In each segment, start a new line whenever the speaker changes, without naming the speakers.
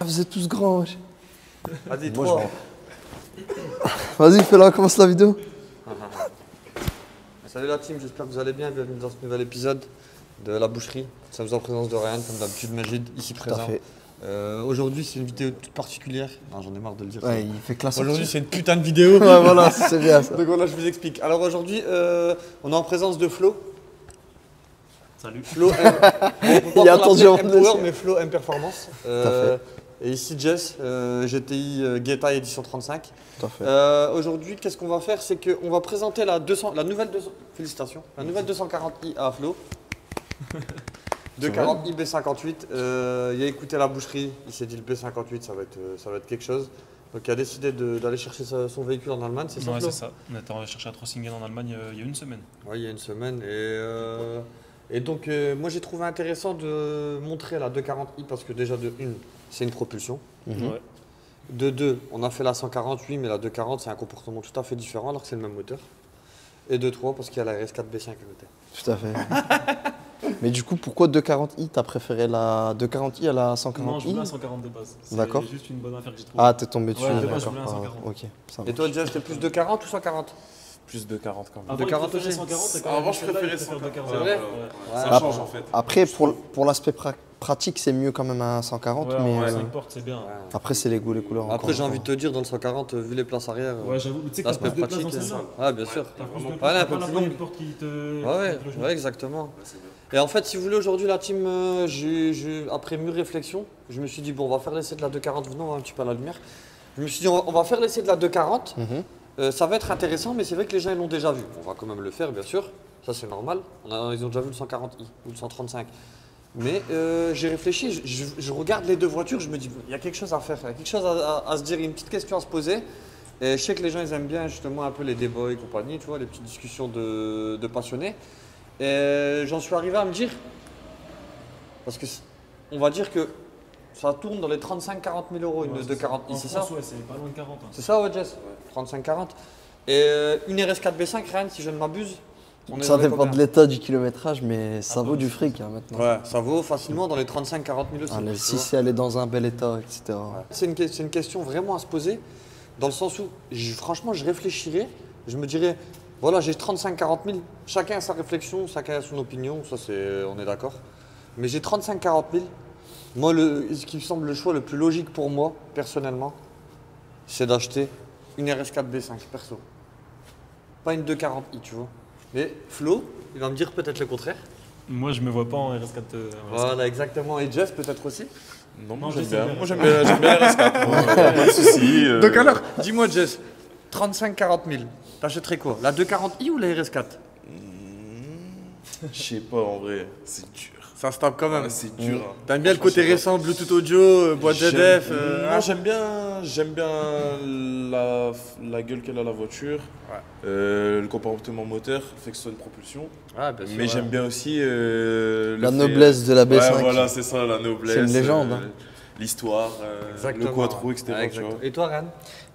Vous êtes tous grands, wesh.
Vas-y,
Moi,
toi.
Vas-y, fais-la, commence la vidéo.
Salut la team, j'espère que vous allez bien. Bienvenue dans ce nouvel épisode de la boucherie. Ça vous en présence de Ryan, comme d'habitude, Majid, ici présent.
fait.
Aujourd'hui, c'est une vidéo toute particulière. Non, j'en ai marre de le dire.
Ouais, il fait classe.
Aujourd'hui, c'est une putain de vidéo.
Ouais, voilà, c'est bien ça.
Donc voilà, je vous explique. Alors aujourd'hui, on est en présence de Flo.
Salut.
Flo,
Il a attendu avant de le
Power,
dire.
mais Flo M Performance.
fait.
Et ici Jess, GTI Guetta édition 35.
Tout à fait.
Aujourd'hui, qu'est-ce qu'on va faire? C'est qu'on va présenter la nouvelle 200. Félicitations. La nouvelle 240i à Flo. 240i B58. Il a écouté la boucherie. Il s'est dit le B58, ça va être quelque chose. Donc il a décidé d'aller chercher son véhicule en Allemagne, c'est ça?
Ouais,
Flo
c'est ça. On était allé chercher un Trossingen en Allemagne il y a une semaine.
Oui, il y a une semaine. Et donc, moi j'ai trouvé intéressant de montrer la 240i parce que déjà, de une, c'est une propulsion.
Mhm.
Ouais.
De deux, on a fait la 148, mais la 240, c'est un comportement tout à fait différent alors que c'est le même moteur. Et de trois, parce qu'il y a la RS4 B5 à côté.
Tout à fait. Mais du coup, pourquoi 240i? T'as préféré la 240i à la
Non, je voulais
140i?
un 140 de base. C'est
D'accord.
juste une bonne affaire que j'ai trouvée.
Ah, t'es tombé dessus.
Ouais, de base,
d'accord.
je voulais un 140.
Ok, ça
Et
marche.
toi, Jess, t'es plus 240 ou 140?
Plus de 40 quand même.
Avant,
de
il
40
préférait
aussi.
140, et quand
Avant,
même,
je
celle-là,
préférais
il préfère
140.
240.
C'est vrai?
Ouais.
Ça
Ah,
change en fait.
Après, pour l'aspect pratique, c'est mieux quand même un 140,
Ouais,
mais
ouais, 5 portes, c'est bien.
après, c'est les goûts, les couleurs.
Après,
encore
j'ai
une
envie de
fois.
te dire, dans le 140, vu les places arrière,
Ouais, j'avoue. Tu sais que t'as
l'aspect
plus de place dans
pratique.
celle-là.
Ouais, bien sûr.
T'as plus de
Ouais,
place,
un
t'as
peu
pas la
plus
première
longue.
porte qui te...
Ouais, exactement. Et en fait, si vous voulez, aujourd'hui, la team, après mûre réflexion, je me suis dit, bon, on va faire l'essai de la 240, venons un petit peu à la lumière. Je me suis dit, on va faire l'essai de la 240.
Mhm.
Ça va être intéressant, mais c'est vrai que les gens ils l'ont déjà vu. On va quand même le faire, bien sûr. Ça, c'est normal. Ils ont déjà vu le 140i ou le 135. Mais j'ai réfléchi, je regarde les deux voitures, je me dis, il y a quelque chose à faire, il y a quelque chose à se dire, une petite question à se poser. Et je sais que les gens, ils aiment bien justement un peu les débats et compagnie, tu vois, les petites discussions de passionnés. Et j'en suis arrivé à me dire, parce que on va dire que ça tourne dans les 35-40 000 euros, une
Ouais,
240i, c'est ça?
Ouais, c'est pas loin de 40. Hein.
C'est ça, ouais, Jess? 35-40. Et une RS4 B5, Ryan, si je ne m'abuse, on est
Ça
dans les
dépend
combien?
de l'état du kilométrage, mais ça
Ah,
vaut
bah,
du fric hein, maintenant.
Ouais, ça vaut facilement dans les 35-40 000 aussi.
Ah,
tu
si
vois.
c'est elle est dans un bel état, etc.
C'est une question vraiment à se poser, dans le sens où, franchement, je réfléchirais, je me dirais, voilà, j'ai 35-40 000, chacun a sa réflexion, chacun a son opinion, ça on est d'accord. Mais j'ai 35-40 000, moi, ce qui me semble le choix le plus logique pour moi, personnellement, c'est d'acheter une RS4 B5, perso. Pas une 240i, tu vois. Mais Flo, il va me dire peut-être le contraire.
Moi, je me vois pas en RS4.
Voilà, exactement. Et Jeff, peut-être aussi.
Non,
Non,
moi j'aime
j'essaie
bien.
bien.
Moi j'aime bien la RS4. Pas de soucis.
Donc alors, dis-moi Jess, 35-40 000, t'achèterais quoi? La 240i ou la RS4?
Je sais pas en vrai, c'est dur.
Ça se tape quand même.
Ouais, c'est dur. hein.
T'aimes bien le côté
Franchement,
récent, Bluetooth audio, boîte
J'aime-
ZF
Non, j'aime bien la gueule qu'elle a la voiture, le comportement moteur, fait que ce soit une propulsion.
Ouais, bien sûr,
Mais
ouais.
j'aime bien aussi
La noblesse de la B5.
Ouais, voilà, c'est ça, la noblesse.
C'est une légende, hein.
L'histoire,
Exactement.
le quattro, etc.
Ouais,
tu vois.
Et toi, Ryan?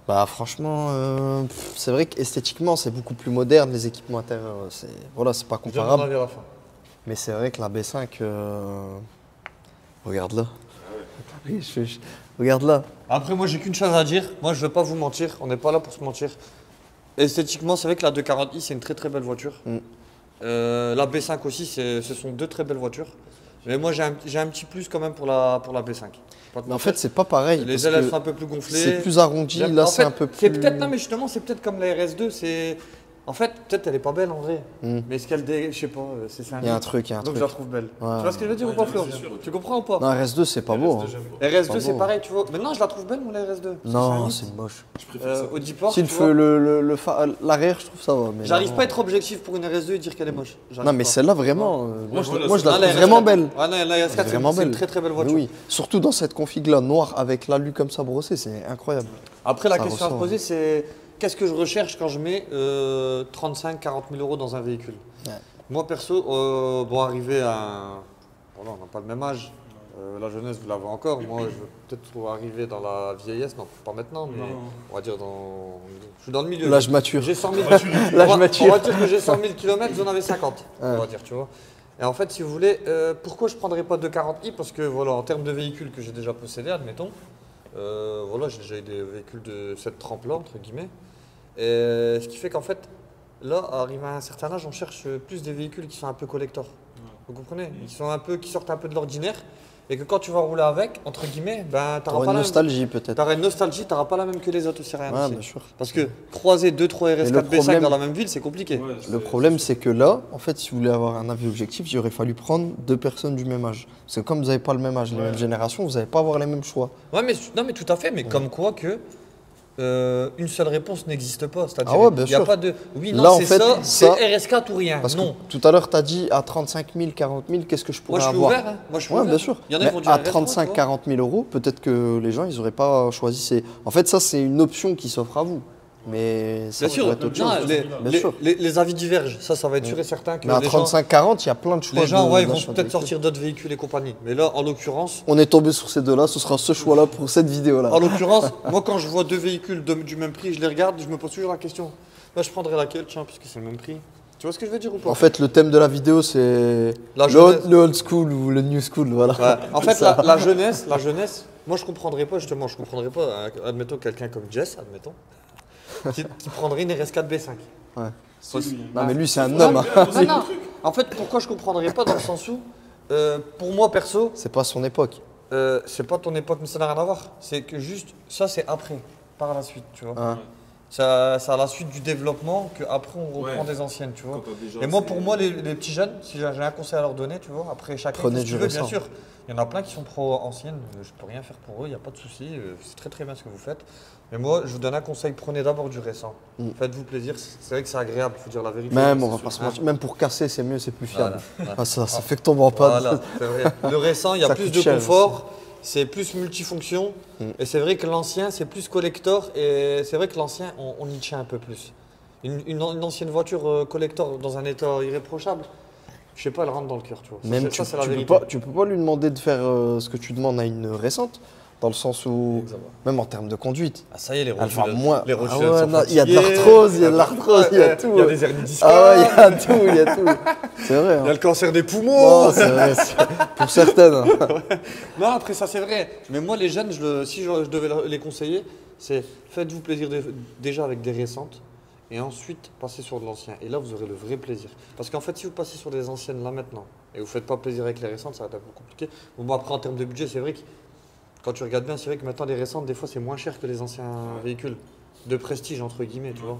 Bah franchement, c'est vrai qu'esthétiquement c'est beaucoup plus moderne, les équipements intérieurs, voilà, c'est pas
Je donne mon
comparable.
avis à la fin.
Mais c'est vrai que la B5, regarde là. Regarde là.
Après, moi, j'ai qu'une chose à dire. Moi, je veux pas vous mentir. On n'est pas là pour se mentir. Esthétiquement, c'est vrai que la 240i, c'est une très très belle voiture.
Mm.
La B5 aussi, ce sont deux très belles voitures. Mais moi, j'ai un petit plus quand même pour la B5. Pas de
Mais en
mentir.
fait, c'est pas pareil.
les
parce
ailes elles
que
sont un peu plus gonflées.
c'est plus arrondi,
J'aime-
là
en
c'est
fait,
un peu plus.
C'est peut-être, non mais justement, c'est peut-être comme la RS2, c'est... En fait, peut-être elle est pas belle en vrai, mais ce qu'elle je sais pas, c'est un
Il y a un
mythe.
truc, il y a un
Donc
truc.
je la trouve belle.
Ouais.
Tu vois ce que je veux dire ou pas, Flo? Tu comprends ou pas?
Non, RS2 c'est pas beau. Hein.
RS2
pas
c'est
beau.
pareil, tu vois. Maintenant je la trouve belle, moi la RS2.
Non, c'est moche.
Je préfère ça.
Au Diport,
Si
tu vois,
l'arrière, je trouve ça va. Mais
j'arrive
l'avant-
pas à être objectif pour une RS2 et dire qu'elle est moche. J'arrive
Non, mais
pas.
celle-là vraiment, moi,
voilà,
moi je la
Ah,
trouve
RS4,
vraiment belle.
Ah non, la RS4
Vraiment
c'est une
belle.
très très belle
Mais
voiture.
oui, surtout dans cette config-là, noire avec l'alu comme ça brossé, c'est incroyable.
Après la
Ça
question à se
ressort.
poser c'est qu'est-ce que je recherche quand je mets 35-40 000 euros dans un véhicule?
Ouais.
Moi perso, bon arriver à... Voilà, on n'a pas le même âge. La jeunesse, vous l'avez encore. Moi, je veux peut-être arriver dans la vieillesse. Non, pas maintenant, mais on va dire dans... Je suis dans le milieu.
L'âge mature.
J'ai 100 000...
L'âge
on
mature.
va dire que j'ai 100 000 km, vous en avez 50. On va dire, tu vois. Et en fait, si vous voulez, pourquoi je ne prendrais pas 240i? Parce que, voilà, en termes de véhicule que j'ai déjà possédé, admettons, Voilà, j'ai déjà eu des véhicules de cette trempe-là, entre guillemets. Et ce qui fait qu'en fait, là, arrivé à un certain âge, on cherche plus des véhicules qui sont un peu collector. Vous comprenez? Qui sortent un peu de l'ordinaire. Et que quand tu vas rouler avec, entre guillemets, ben, tu
T'auras
n'auras
une nostalgie peut-être.
une nostalgie, tu n'auras pas la même que les autres, c'est rien.
Ouais,
aussi.
bien sûr.
Parce que croiser 2-3 RS4 B5
problème-
dans la même ville, c'est compliqué.
Ouais,
Le problème, c'est que là, en fait, si vous voulez avoir un avis objectif, il aurait fallu prendre deux personnes du même âge. Parce que comme vous n'avez pas le même âge, les mêmes générations, vous n'allez pas avoir les mêmes choix.
Ouais, mais, non, mais tout à fait, mais comme quoi que une seule réponse n'existe pas. C'est-à-dire,
Ah ouais, bien
il y a
sûr.
pas de. Oui, non,
Là, en
c'est
fait,
ça,
ça-
c'est RS4 ou rien.
Parce
non.
que tout à l'heure, tu as dit à 35 000, 40 000, qu'est-ce que je
Moi,
pourrais
je suis
avoir
ouvert. Hein. Moi, je suis
Ouais,
ouvert.
bien sûr.
Il y en a
Mais
qui vont dire
à
RS3,
35,
tu vois.
40 000 euros, peut-être que les gens, ils n'auraient pas choisi ces. En fait, ça, c'est une option qui s'offre à vous. Mais ça
Bien sûr,
pourrait être autre
non,
chose.
les,
Bien sûr.
les avis divergent. Ça va être sûr et certain que
Mais à
les gens,
35-40, il y a plein de choix.
les gens
de-
ouais, ils vont
d'achat de
peut-être
véhicules.
sortir d'autres véhicules et compagnie. Mais là, en l'occurrence,
On est tombé sur ces deux-là, ce sera ce choix-là pour cette vidéo-là.
moi, quand je vois deux véhicules du même prix, je les regarde, je me pose toujours la question. Là, je prendrais laquelle, tiens, puisque c'est le même prix. Tu vois ce que je veux dire ou pas?
En fait, le thème de la vidéo, c'est
La
le,
jeunesse.
le old school ou le new school, voilà.
Ouais. En fait,
Ça.
la jeunesse, moi je comprendrais pas, justement, admettons quelqu'un comme Jess, admettons, qui prendrait une RS4 B5.
Ouais.
Si, oui.
Non, mais lui, c'est un
Non,
homme. hein.
non. En fait, pourquoi je comprendrais pas dans le sens où, pour moi perso,
C'est pas son époque.
c'est pas ton époque, mais ça n'a rien à voir. C'est que juste, ça c'est après, par la suite, tu vois.
Hein.
C'est à la suite du développement qu'après on reprend
Ouais.
des anciennes, tu vois.
Quand t'as déjà,
Et moi,
c'est-
pour moi, les petits jeunes, si j'ai un conseil à leur donner, tu vois, après chacun,
Prenez
fait ce
du
qu'il veut, bien
récent.
sûr. Il y en a plein qui sont pro-anciennes, je peux rien faire pour eux, il n'y a pas de souci, c'est très très bien ce que vous faites. Mais moi, je vous donne un conseil, prenez d'abord du récent. Faites-vous plaisir, c'est vrai que c'est agréable, il faut dire la vérité.
Même, on
C'est
va
sûr,
pas se
hein.
mentir. Même pour casser, c'est mieux, c'est plus fiable.
Voilà.
Ah, ça fait que tombe en panne.
Voilà, c'est vrai. Le récent, il y a
Ça
plus
coûte
de
cher
confort, c'est plus multifonction. Et c'est vrai que l'ancien, c'est plus collector. Et c'est vrai que l'ancien, on y tient un peu plus. Une ancienne voiture collector dans un état irréprochable, je sais pas, elle rentre dans le cœur, tu vois. Ça,
Même
ça, c'est la
tu peux
vérité.
pas, tu peux pas lui demander de faire ce que tu demandes à une récente, dans le sens où, même en termes de conduite.
Ah, ça y est, les
Elle va moins.
les
Ah
rotules,
ouais,
elles sont
non, il y a de
fatiguées.
l'arthrose, il y a de l'arthrose, il y a tout.
Il y a des hernies discales.
Ah ouais, il y a tout, il y a tout. C'est vrai.
Il y a
Hein.
le cancer des poumons.
Non, c'est vrai. Pour certaines. hein.
Non, après ça c'est vrai. Mais moi les jeunes, si je devais les conseiller, c'est faites-vous plaisir déjà avec des récentes et ensuite passez sur de l'ancien. Et là vous aurez le vrai plaisir. Parce qu'en fait si vous passez sur des anciennes là maintenant et vous faites pas plaisir avec les récentes, ça va être un peu compliqué. Bon après en termes de budget, c'est vrai que quand tu regardes bien, c'est vrai que maintenant les récentes des fois c'est moins cher que les anciens véhicules de prestige entre guillemets, tu vois.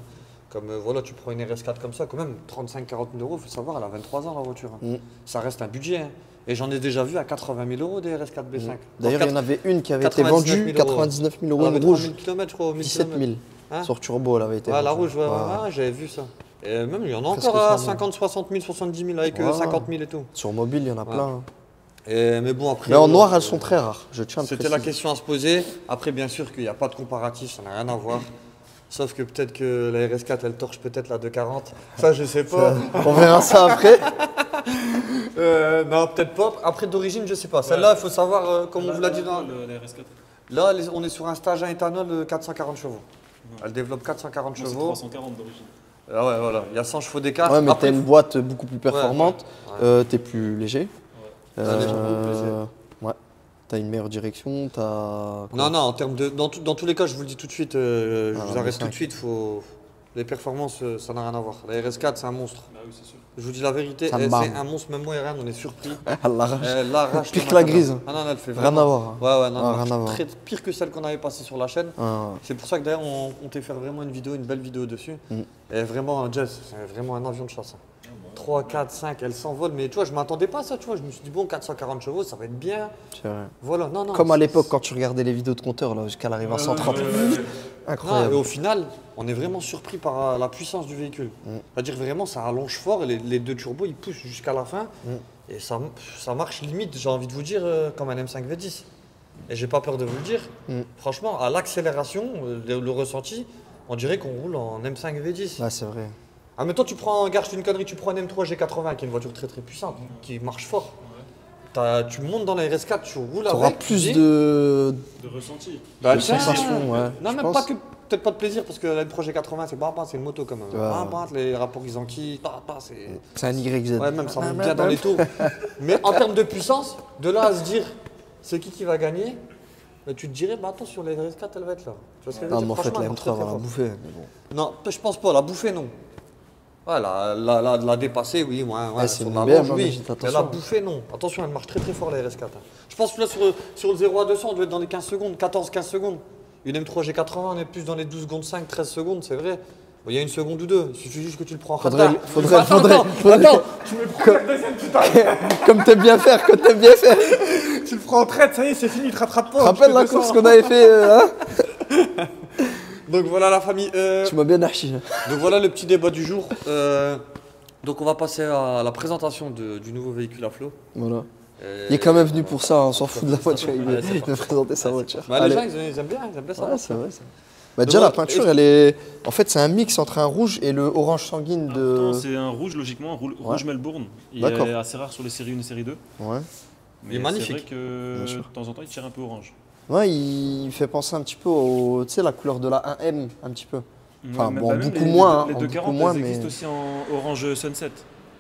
Comme voilà, tu prends une RS4 comme ça, quand même 35-40 000 euros, faut savoir, elle a 23 ans la voiture. hein. Ça reste un budget. hein. Et j'en ai déjà vu à 80 000 euros des RS4 B5.
D'ailleurs, il y en avait une qui avait été
99 000
vendue,
euros.
99 000
Elle
euros,
avait
une rouge,
3000 km, je crois, ou 1000
17 000.
km. Hein
Sur turbo, elle avait été
Ouais, la
vendue.
rouge, ouais,
Ouais.
ouais, j'avais vu ça. Et même, il y en a
Presque
encore à
100 000.
50, 60 000, 70 000 avec
Ouais.
50 000 et tout.
Sur mobile, il y en a plein. hein.
Mais bon, après.
Mais en
voilà,
noir, elles sont très rares. Je tiens à le
C'était la
préciser.
question à se poser. Après, bien sûr qu'il n'y a pas de comparatif, ça n'a rien à voir. Sauf que peut-être que la RS4, elle torche peut-être la 240. Ça, je sais pas.
On verra ça après.
Non, peut-être pas. Après, d'origine, je sais pas. Celle-là, il faut savoir, comme on vous l'a dit dans.
La RS4.
Là, on est sur un stage à éthanol 440 chevaux. Elle développe 440
Moi, c'est
chevaux.
340 d'origine.
Ah ouais, voilà. Il y a 100 chevaux d'écart.
Ouais, mais
Après,
t'as une boîte beaucoup plus performante.
Ouais.
T'es plus léger.
Ouais, légèrement plus léger.
Ouais. T'as une meilleure direction. T'as.
Non, non, en termes de. Dans tous les cas, je vous le dis tout de suite, je
Ah,
vous
mais
arrête
c'est
tout de
vrai.
suite. Les performances, ça n'a rien à voir. La RS4, c'est un monstre.
Bah oui, c'est sûr.
Je vous dis la vérité,
Ça me
c'est
marre.
un monstre. Même moi, Irène, on est surpris.
Elle l'arrache.
Elle l'arrache.
Pire
le
que la
matin.
grise.
Ah non, non, elle fait
Rien
vraiment.
à voir. hein.
Ouais, ouais, non,
Ah,
non,
rien à voir.
pire que celle qu'on avait passée sur la chaîne.
Ah,
C'est pour ça que d'ailleurs, on comptait faire vraiment une vidéo, une belle vidéo dessus.
Mm.
Et vraiment, Jess, c'est vraiment un avion de chasse. 3, 4, 5, elle s'envole. Mais tu vois, je m'attendais pas à ça, tu vois. Je me suis dit, bon, 440 chevaux, ça va être bien.
c'est vrai.
Voilà, non, non.
Comme à
c'est-
l'époque, quand tu regardais les vidéos de compteur, là, jusqu'à l'arrivée à 130.
Non,
Incroyable.
et au final, on est vraiment surpris par la puissance du véhicule. C'est-à-dire vraiment, ça allonge fort, et les deux turbos, ils poussent jusqu'à la fin. Et ça marche limite, j'ai envie de vous dire, comme un M5 V10. Et j'ai pas peur de vous le dire. Franchement, à l'accélération, le ressenti, on dirait qu'on roule en M5 V10.
Ouais, c'est vrai.
Ah, mais toi, tu prends, gare, je dis une connerie, tu prends un M3 G80, qui est une voiture très très puissante, qui marche fort. Tu montes dans la RS4, tu roules
Tu auras
avec.
plus
tu dis,
de
ressenti.
Bah,
de
tiens,
sensations, ouais.
Non,
je
même
pense.
pas que. Peut-être pas de plaisir parce que la projet 80 c'est une moto quand même.
Ouais.
Les rapports Gizanki, c'est.
C'est un YZ.
Ouais, même ça monte bien dans les tours. Mais en termes de puissance, de là à se dire c'est qui va gagner, Tu te dirais, bah attention, la RS4 elle va être là. Tu vois ce que je veux
Non,
dire?
mais en fait,
Franchement,
la
elle
M3
marche très,
va
très
la
fort.
bouffer. Mais bon.
Non, je pense pas, la bouffer non. Ouais, la dépasser, oui, ouais,
c'est
sur
une
la
BM,
longe,
hein, mais
oui.
dites
Mais
attention.
la bouffer, non. Attention, elle marche très très fort la RS4. Je pense que là, sur le 0 à 200, on doit être dans les 15 secondes, 14-15 secondes. Une M3 G80, on est plus dans les 12 secondes 5, 13 secondes, c'est vrai. Bon, il y a une seconde ou deux, il suffit juste que tu le prends en
Faudrait-
radar.
faudrait-
Attends, tu me le prends la deuxième, putain.
Comme t'aimes bien faire, comme t'aimes bien faire.
Tu le prends en traite, ça y est, c'est fini, tu te rattrapes pas.
Tu te rappelles la course qu'on avait fait hein?
Donc voilà la famille.
Tu m'as bien archi.
Donc voilà le petit débat du jour. Donc on va passer à la présentation du nouveau véhicule à flot.
Voilà. Il est quand même venu pour ça, hein, on s'en fout de la voiture. Il veut présenter sa voiture.
Bah, les
Allez.
gens ils aiment bien ça.
Ouais, c'est vrai. Ça. Bah, déjà,
Donc,
la peinture, elle est. En fait, c'est un mix entre un rouge et le orange sanguine
Ah,
de.
pourtant, c'est un rouge, logiquement, un rouge Melbourne. Il
D'accord.
est assez rare sur les séries 1 et série 2.
Ouais.
Mais
Il est magnifique.
C'est vrai que
Bien sûr.
de temps en temps, il tire un peu orange.
Ouais, il fait penser un petit peu au. Tu sais, la couleur de la 1M, un petit peu. Enfin,
Ouais, mais
bon,
bah, même
beaucoup
les-
moins, hein,
Les
en
240,
beaucoup moins,
elles
mais-
existent aussi en orange sunset.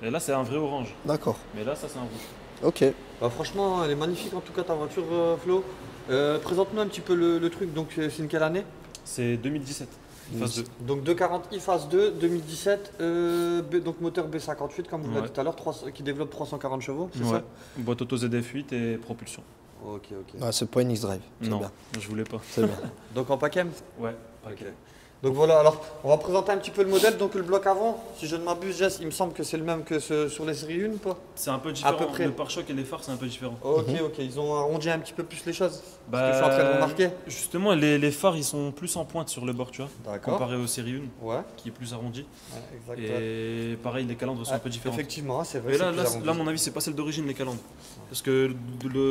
Et là, c'est un vrai orange.
D'accord.
Mais là, ça, c'est un rouge.
Ok.
Bah, franchement, elle est magnifique en tout cas ta voiture Flo. Présente-nous un petit peu le truc. Donc c'est une quelle année?
C'est 2017, phase 2.
Donc 240i phase 2, 2017, donc moteur B58 comme vous l'avez
Ouais.
dit tout à l'heure, qui développe 340 chevaux, c'est
Ouais.
ça?
Boîte auto ZF8 et propulsion.
Ok.
Ouais, c'est pas une X-Drive. C'est
Non,
bien.
je voulais pas.
C'est bien.
Donc en paquet.
Ouais.
Ok. Donc voilà, alors on va présenter un petit peu le modèle. Donc le bloc avant, si je ne m'abuse, Jess, il me semble que c'est le même que sur les séries 1 ou pas?
C'est un peu différent.
peu près.
Le pare-choc et les phares, c'est un peu différent.
Ok, ils ont arrondi un petit peu plus les choses.
Bah,
Ce que je suis en train de remarquer.
Justement, les phares, ils sont plus en pointe sur le bord, tu vois.
D'accord.
Comparé aux séries 1,
Ouais,
qui est plus arrondi.
exactement.
Et pareil, les calandres sont un peu différentes.
Effectivement, c'est vrai.
Mais
c'est
là,
plus
là,
arrondi.
là, à mon avis, c'est pas celle d'origine, les calandres. Parce que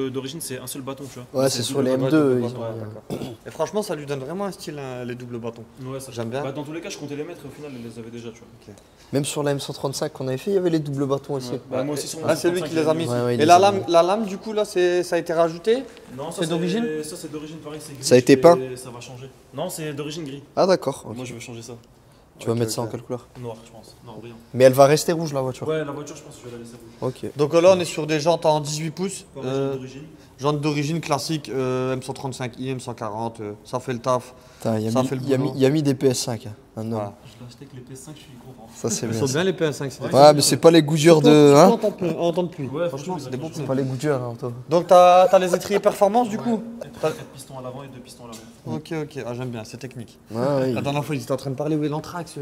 d'origine, c'est un seul bâton, tu vois.
Ouais, c'est sur
double
les
bâton.
M2.
double
ils
bâton,
ont-
ouais, d'accord. Et franchement, ça lui donne vraiment un style, hein, les doubles bâtons.
Ouais, ça
J'aime bien.
Bah, dans tous les cas, je comptais les mettre et au final, elle les avait déjà, tu vois.
Même sur la M135 qu'on avait fait, il y avait les doubles bâtons aussi.
Ouais. Bah, moi aussi, sur mon
Ah, c'est lui
135,
qui les a mis.
Ouais, ouais, il
Et
les
la
a
lame, du coup, là, ça a été rajouté.
Non,
C'est d'origine
Ça, c'est d'origine, pareil, c'est gris.
Ça a été
mais
peint
Ça va changer. Non, c'est d'origine gris.
Ah, d'accord. ok.
Moi, je veux changer ça.
Tu vas
Ok,
mettre ça en
ok.
quelle couleur?
Noir, je pense. Noir brillant.
Mais elle va rester rouge, la voiture.
Ouais, la voiture, je pense que je vais la laisser rouge.
Ok.
Donc là, on est sur des jantes en 18 pouces.
Pareil, d'origine.
Jantes d'origine classique, M135i, M140, ça fait le taf.
Putain, il
Ça
a,
fait le
mis, il a mis-
boulot.
il a mis des PS5. hein, un homme.
Voilà.
Je l'ai acheté avec les PS5, je suis content.
Ça, c'est
Ils
bien.
sont
ça.
bien les PS5, c'est
Ouais.
des-
Ouais, mais c'est pas les goûtures de. Hein
en temps de pluie.
Ouais,
Franchement, c'est des bons
franchement,
pneus.
Pas les goûtures, hein, toi.
Donc t'as les étriers performance du coup?
4 pistons à l'avant et 2 pistons à l'avant.
Ok, ah, j'aime bien, c'est technique.
Ouais, ouais.
La dernière fois, ils étaient en train de parler, oui, l'anthrax.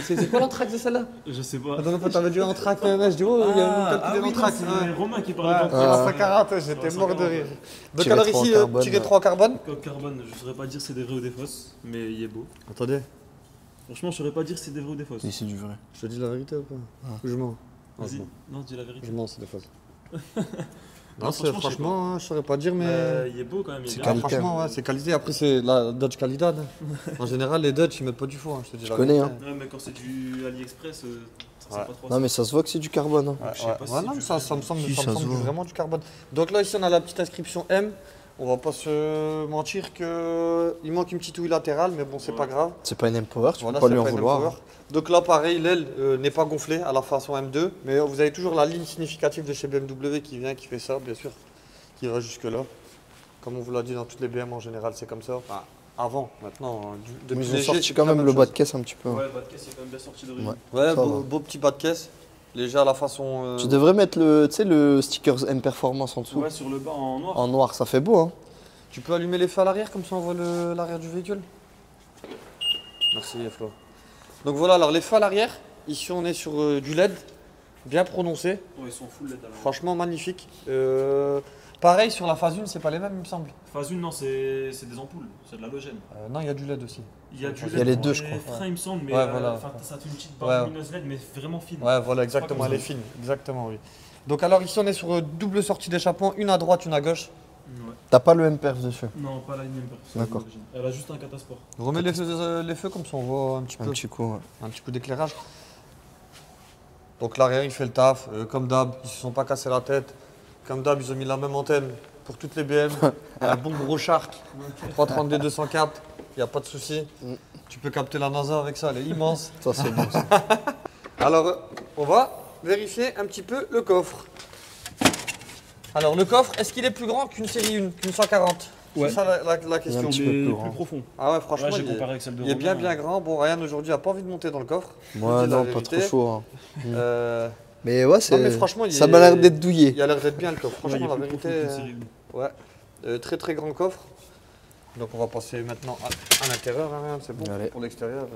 C'est quoi l'anthrax de celle-là?
Je sais pas.
La dernière fois, t'avais dit l'anthrax, je dis, oh, il y a une calculé l'anthrax.
c'est Romain qui
Ouais,
parlait
ouais,
d'anthrax.
140, j'étais mort de rire. Donc
Tiré
alors
3
ici,
carbone,
tiré
ouais.
3 carbone.
Coque carbone, je saurais pas dire si c'est des vrais ou des fausses, mais il est beau.
Attendez,
Franchement, je saurais pas dire si c'est des vrais ou des fausses.
Oui, c'est du vrai.
je te dis la vérité ou pas? Ou je mens? Non, je
Vas-y,
mens.
non, dis la vérité.
Je mens, c'est des fausses.
Non,
Non,
franchement, je sais
franchement, je saurais pas dire, mais.
Il est beau quand même, il est
C'est
bien.
qualité.
Franchement, ouais, c'est qualité. Après, c'est la Dodge Calidad. En général, les Dodge, ils mettent pas du faux. Hein, je te dis
Je
la
connais,
vérité.
Ouais, mais quand c'est du AliExpress, ça
Ouais.
sent pas trop.
Non, mais ça se voit que c'est du carbone. hein.
Ouais,
Je sais
ouais.
pas si
Ouais,
c'est
non,
du-
mais ça me semble,
Si,
ça me
ça se
semble
voit.
vraiment du carbone. Donc là, ici, on a la petite inscription M. On va pas se mentir qu'il manque une petite ouïe latérale, mais bon, c'est
Ouais.
pas grave.
C'est pas une M-Power, tu
Voilà,
peux pas
c'est
lui en
pas une
vouloir.
M-Power. Donc là, pareil, l'aile n'est pas gonflée à la façon M2, mais vous avez toujours la ligne significative de chez BMW qui vient, qui fait ça, bien sûr, qui va jusque là. Comme on vous l'a dit dans toutes les BM en général, c'est comme ça. Enfin, avant, maintenant, depuis
Ils ont
léger,
sorti
c'est
quand
la
même le bas de
chose.
caisse un petit peu.
Ouais, bas de caisse, il est quand même bien sorti d'origine.
Ouais.
Ouais,
Ça
beau,
va.
beau petit bas de caisse, léger à la façon.
Tu devrais mettre le, tu sais, le sticker M Performance en dessous.
Ouais, sur le bas en noir.
En noir, ça fait beau, hein.
Tu peux allumer les feux à l'arrière, comme ça on voit l'arrière du véhicule. Merci Flo. Donc voilà, alors les feux à l'arrière, ici on est sur du LED, bien prononcé,
Ouais, ils sont full LED à l'avant.
franchement magnifique. Pareil sur la phase 1, c'est pas les mêmes il me semble.
Phase 1, non, c'est des ampoules, c'est de l'halogène.
Non, il y a du LED aussi.
Il y a du
Il
LED
y a les
pour
deux, je crois.
freins, il me semble, mais
Ouais, voilà.
ça fait une petite
Ouais.
barre lumineuse LED, mais vraiment fine.
Ouais, voilà, exactement,
comme
elle est
ça.
fine, exactement, oui. Donc alors ici on est sur double sortie d'échappement, une à droite, une à gauche.
Ouais.
T'as pas le M-Perf dessus.
Non, pas la ligne c'est
D'accord.
d'origine. Elle a juste un catasport.
Remets les feux comme ça on voit un petit
Un
peu.
petit coup, ouais.
Un petit coup d'éclairage. Donc l'arrière il fait le taf, comme d'hab, ils se sont pas cassés la tête. Comme d'hab, ils ont mis la même antenne pour toutes les BM. Un bon gros Shark, 332-204, il n'y a pas de souci.
Mm.
Tu peux capter la NASA avec ça, elle est immense.
Ça, c'est bon. ça.
Alors on va vérifier un petit peu le coffre. Alors le coffre, est-ce qu'il est plus grand qu'une série 1, qu'une 140?
Ouais.
C'est ça la question.
un petit
Il
peu
est
plus
plus
grand.
profond.
Ah ouais, franchement,
Ouais, j'ai
il est-
comparé avec celle de
il est bien
Romain.
grand. Bon, Ryan aujourd'hui a pas envie de monter dans le coffre.
Moi,
Je dis la
non, pas
vérité.
trop chaud. Hein.
Mais
Mais ouais,
mais franchement, il
ça
est-
m'a l'air d'être douillé.
il a l'air d'être bien le coffre.
Ouais, il
Franchement,
est
la
plus
vérité.
profond qu'une série.
Ouais. Très très grand coffre. Donc on va passer maintenant à l'intérieur, hein, c'est bon.
Allez.
Pour l'extérieur.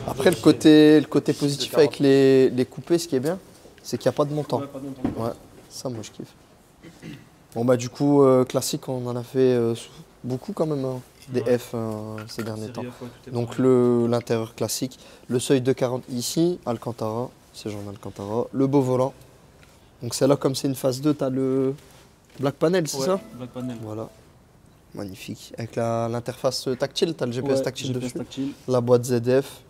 Après, le côté
de
positif
40.
avec les coupés, ce qui est bien, c'est qu'il n'y a pas de montant.
Ouais, pas longtemps.
Ouais, ça, moi, je kiffe. Bon, bah, du coup, classique, on en a fait beaucoup quand même, hein, des
Ouais.
F ces derniers temps.
Série F, ouais, tout est
Donc,
pareil.
l'intérieur classique, le seuil de 40 ici, Alcantara, c'est Jean Alcantara, le beau volant. Donc, c'est là, comme c'est une phase 2, tu as le Black Panel, c'est
Ouais,
ça
Black Panel.
Voilà. Magnifique. Avec l'interface tactile, tu as le GPS
Ouais,
tactile
GPS
dessus.
tactile.
La boîte ZF.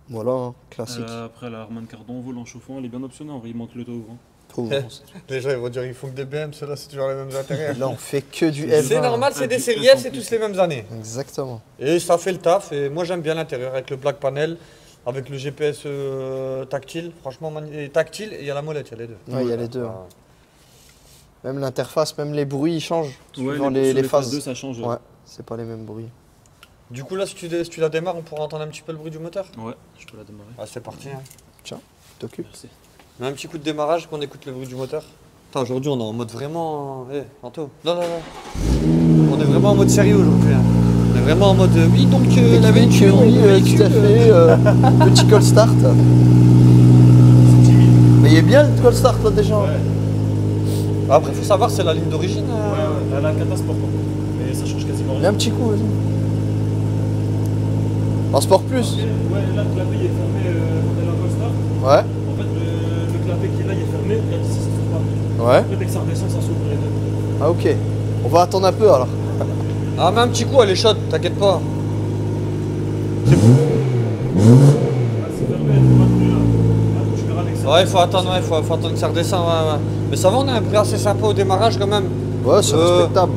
Voilà, hein, classique.
Après, la Harman Kardon, volant chauffant, elle est bien optionnée. En vrai, il manque le dos. Hein.
Trop
Eh,
bon.
Les gens ils vont dire ils font que des BM, ceux-là c'est toujours les mêmes intérêts.
Là, on fait que du F20.
C'est normal, c'est
Ah,
des
du
séries
F en
F, c'est
plus.
tous les mêmes années.
Exactement.
Et ça fait le taf. Et moi j'aime bien l'intérieur avec le Black Panel, avec le GPS tactile. Franchement, et tactile et il y a la molette, il y a les deux.
Ouais, il y a les deux. hein. Même l'interface, même les bruits, ils changent.
Ouais,
Suivant
sur
les phases.
2, ça change.
Ouais, c'est pas les mêmes bruits.
Du coup là, si tu la démarres, on pourra entendre un petit peu le bruit du moteur.
Ouais, je peux la démarrer.
Ah, c'est parti. Hein.
T'occupes.
Merci.
Mais un petit coup de démarrage qu'on écoute le bruit du moteur. Attends, aujourd'hui on est en mode vraiment. Eh, Anto. Là, là, là. On est vraiment en mode sérieux aujourd'hui. Hein. On est vraiment en mode. Oui, donc la véhicule.
oui,
le véhicule,
tout à fait. Petit call start. Mais il est bien le call start là déjà.
Après, faut savoir, c'est la ligne d'origine.
Ouais, elle a un catasport quoi. Mais ça change quasiment
Mais
rien.
un petit coup, vas-y. En sport plus.
Ouais, là, le clapet il est fermé quand elle est en call start.
Ouais.
En fait, le clapet qui est là, il est fermé. Regarde ici, ça s'ouvre pas.
Ouais.
Après, dès que ça redescend, ça s'ouvre les deux.
Ah ok. On va attendre un peu alors.
Ah, mais un petit coup, elle est chaude, t'inquiète pas.
Ah, c'est fermé, elle ne pas plus là. Ah, tu verras dès que ça
Ouais, il faut attendre, faut attendre que ça redescende. Ouais. Mais ça va, on a un prix assez sympa au démarrage quand même.
Ouais, c'est respectable.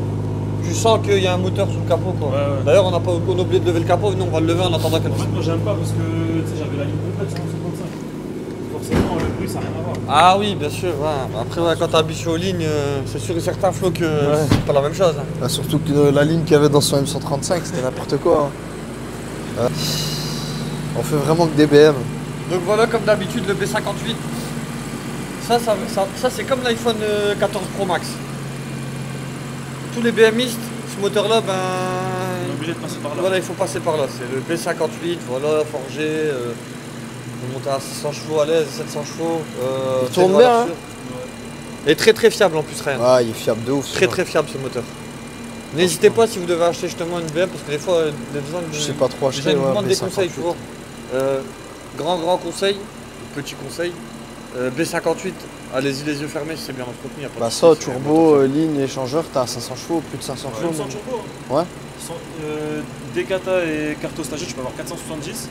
Tu sens qu'il y a un moteur sous le capot quoi.
Ouais, ouais.
D'ailleurs, on a oublié de lever le capot, nous on va le lever en attendant qu'elle
En fait, moi j'aime pas parce que tu sais, j'avais la ligne complète sur le 55. Forcément, le bruit ça n'a rien à voir.
Ah oui, bien sûr. Ouais. Après, ouais, quand t'es habitué aux lignes, c'est sûr et certain, Flo, que c'est pas la même chose. Hein.
Ah, surtout que la ligne qu'il y avait dans son M135, c'était n'importe quoi. Hein. On fait vraiment que des BM.
Donc voilà, comme d'habitude, le B58. Ça c'est comme l'iPhone 14 Pro Max. Tous les BMistes, ce moteur-là,
On est obligé de passer par là.
voilà, il faut passer par là. C'est le B58, voilà, forgé. On monte à 600 chevaux à l'aise, 700 chevaux.
Il tourne bien, hein.
Et très très fiable en plus, rien.
Ah, il est fiable de ouf.
Très
celui-là.
très fiable ce moteur. N'hésitez pas si vous devez acheter justement une BM parce que des fois des gens
Je sais pas trop
les gens
acheter.
ils nous
Ouais,
demandent des
B58.
conseils, tu vois. Grand conseil, petit conseil. B58, allez-y les yeux fermés si c'est bien entretenu. Y a pas
Bah
de
ça,
souci, c'est
turbo, ligne, échangeur, t'as 500 chevaux, plus de 500 chevaux.
Même sans
même.
turbo.
Ouais.
Decata et carte stagiaire, tu peux avoir 470.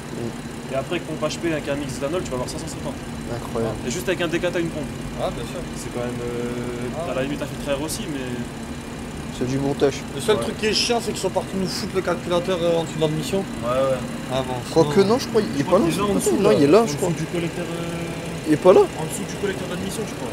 Et après, avec pompe HP avec un mix d'éthanol, tu vas avoir 550.
Incroyable.
Et juste avec un Decata, une pompe.
Ah bien sûr.
C'est quand même. À la limite, un filtre à air aussi, mais.
C'est du bon touch.
Le seul
Ouais.
truc qui est chiant c'est qu'ils sont partis nous foutre le calculateur en dessous de l'admission.
Ouais.
Ah bon.
Quoique non, je crois, il est pas là.
Il est là en dessous.
Non, il est là, je crois.
En dessous du collecteur.
Il est pas là.
En dessous du collecteur d'admission, je crois.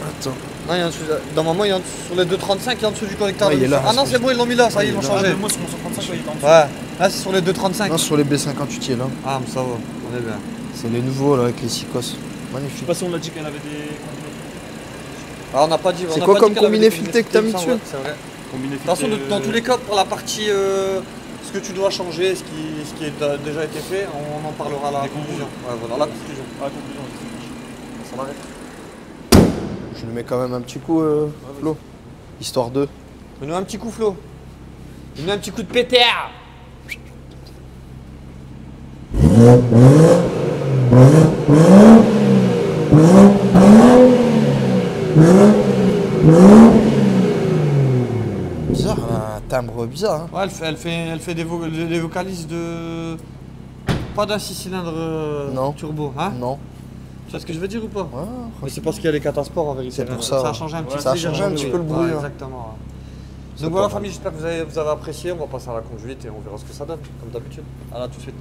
Attends.
Non, il y a en dessous, dans le moment, il y a en dessous, sur les 235, il y a en dessous du collecteur.
Ouais, il est là.
Ah non, c'est bon, ils l'ont mis là, ça y est, ils l'ont
Ah,
changé.
mais moi, sur mon 135, il est en dessous.
Ouais, là c'est sur les 235.
Non, sur les B58, il est là.
Ah, mais ça va, on est bien.
C'est les nouveaux là avec les Sicos.
Je sais
Magnifique.
pas si on l'a dit qu'elle avait des
Alors, on n'a pas dit.
C'est
on a
quoi
pas
comme
dit qu'elle avait
combiné
des
fileté que t'as mis
combinés
dessus
filetés, ouais, c'est vrai.
combinés.
De toute façon, dans tous les cas, pour la partie ce que tu dois changer, ce qui a déjà été fait, on en parlera à la
Les
conclusion. Ouais, voilà, la conclusion.
Ah, conclusion.
Ça m'arrête.
Je lui mets quand même un petit coup, Flo. Histoire de.
Donne-nous un petit coup, Flo. Donne-nous un petit coup de pétard.
Bizarre, un timbre bizarre. Hein.
Ouais, elle fait des vocalises de. Pas d'un 6 cylindres
Non.
turbo, hein?
Non.
Tu vois ce que je veux dire ou pas?
Ouais,
Mais c'est parce qu'il y a les catasports en vérité.
C'est pour
Ça
ça.
a changé un petit peu.
Ça a changé un petit peu le bruit, hein.
Exactement.
C'est
Donc voilà,
pas
famille, j'espère que vous avez apprécié. On va passer à la conduite et on verra ce que ça donne, comme d'habitude. À là tout de suite.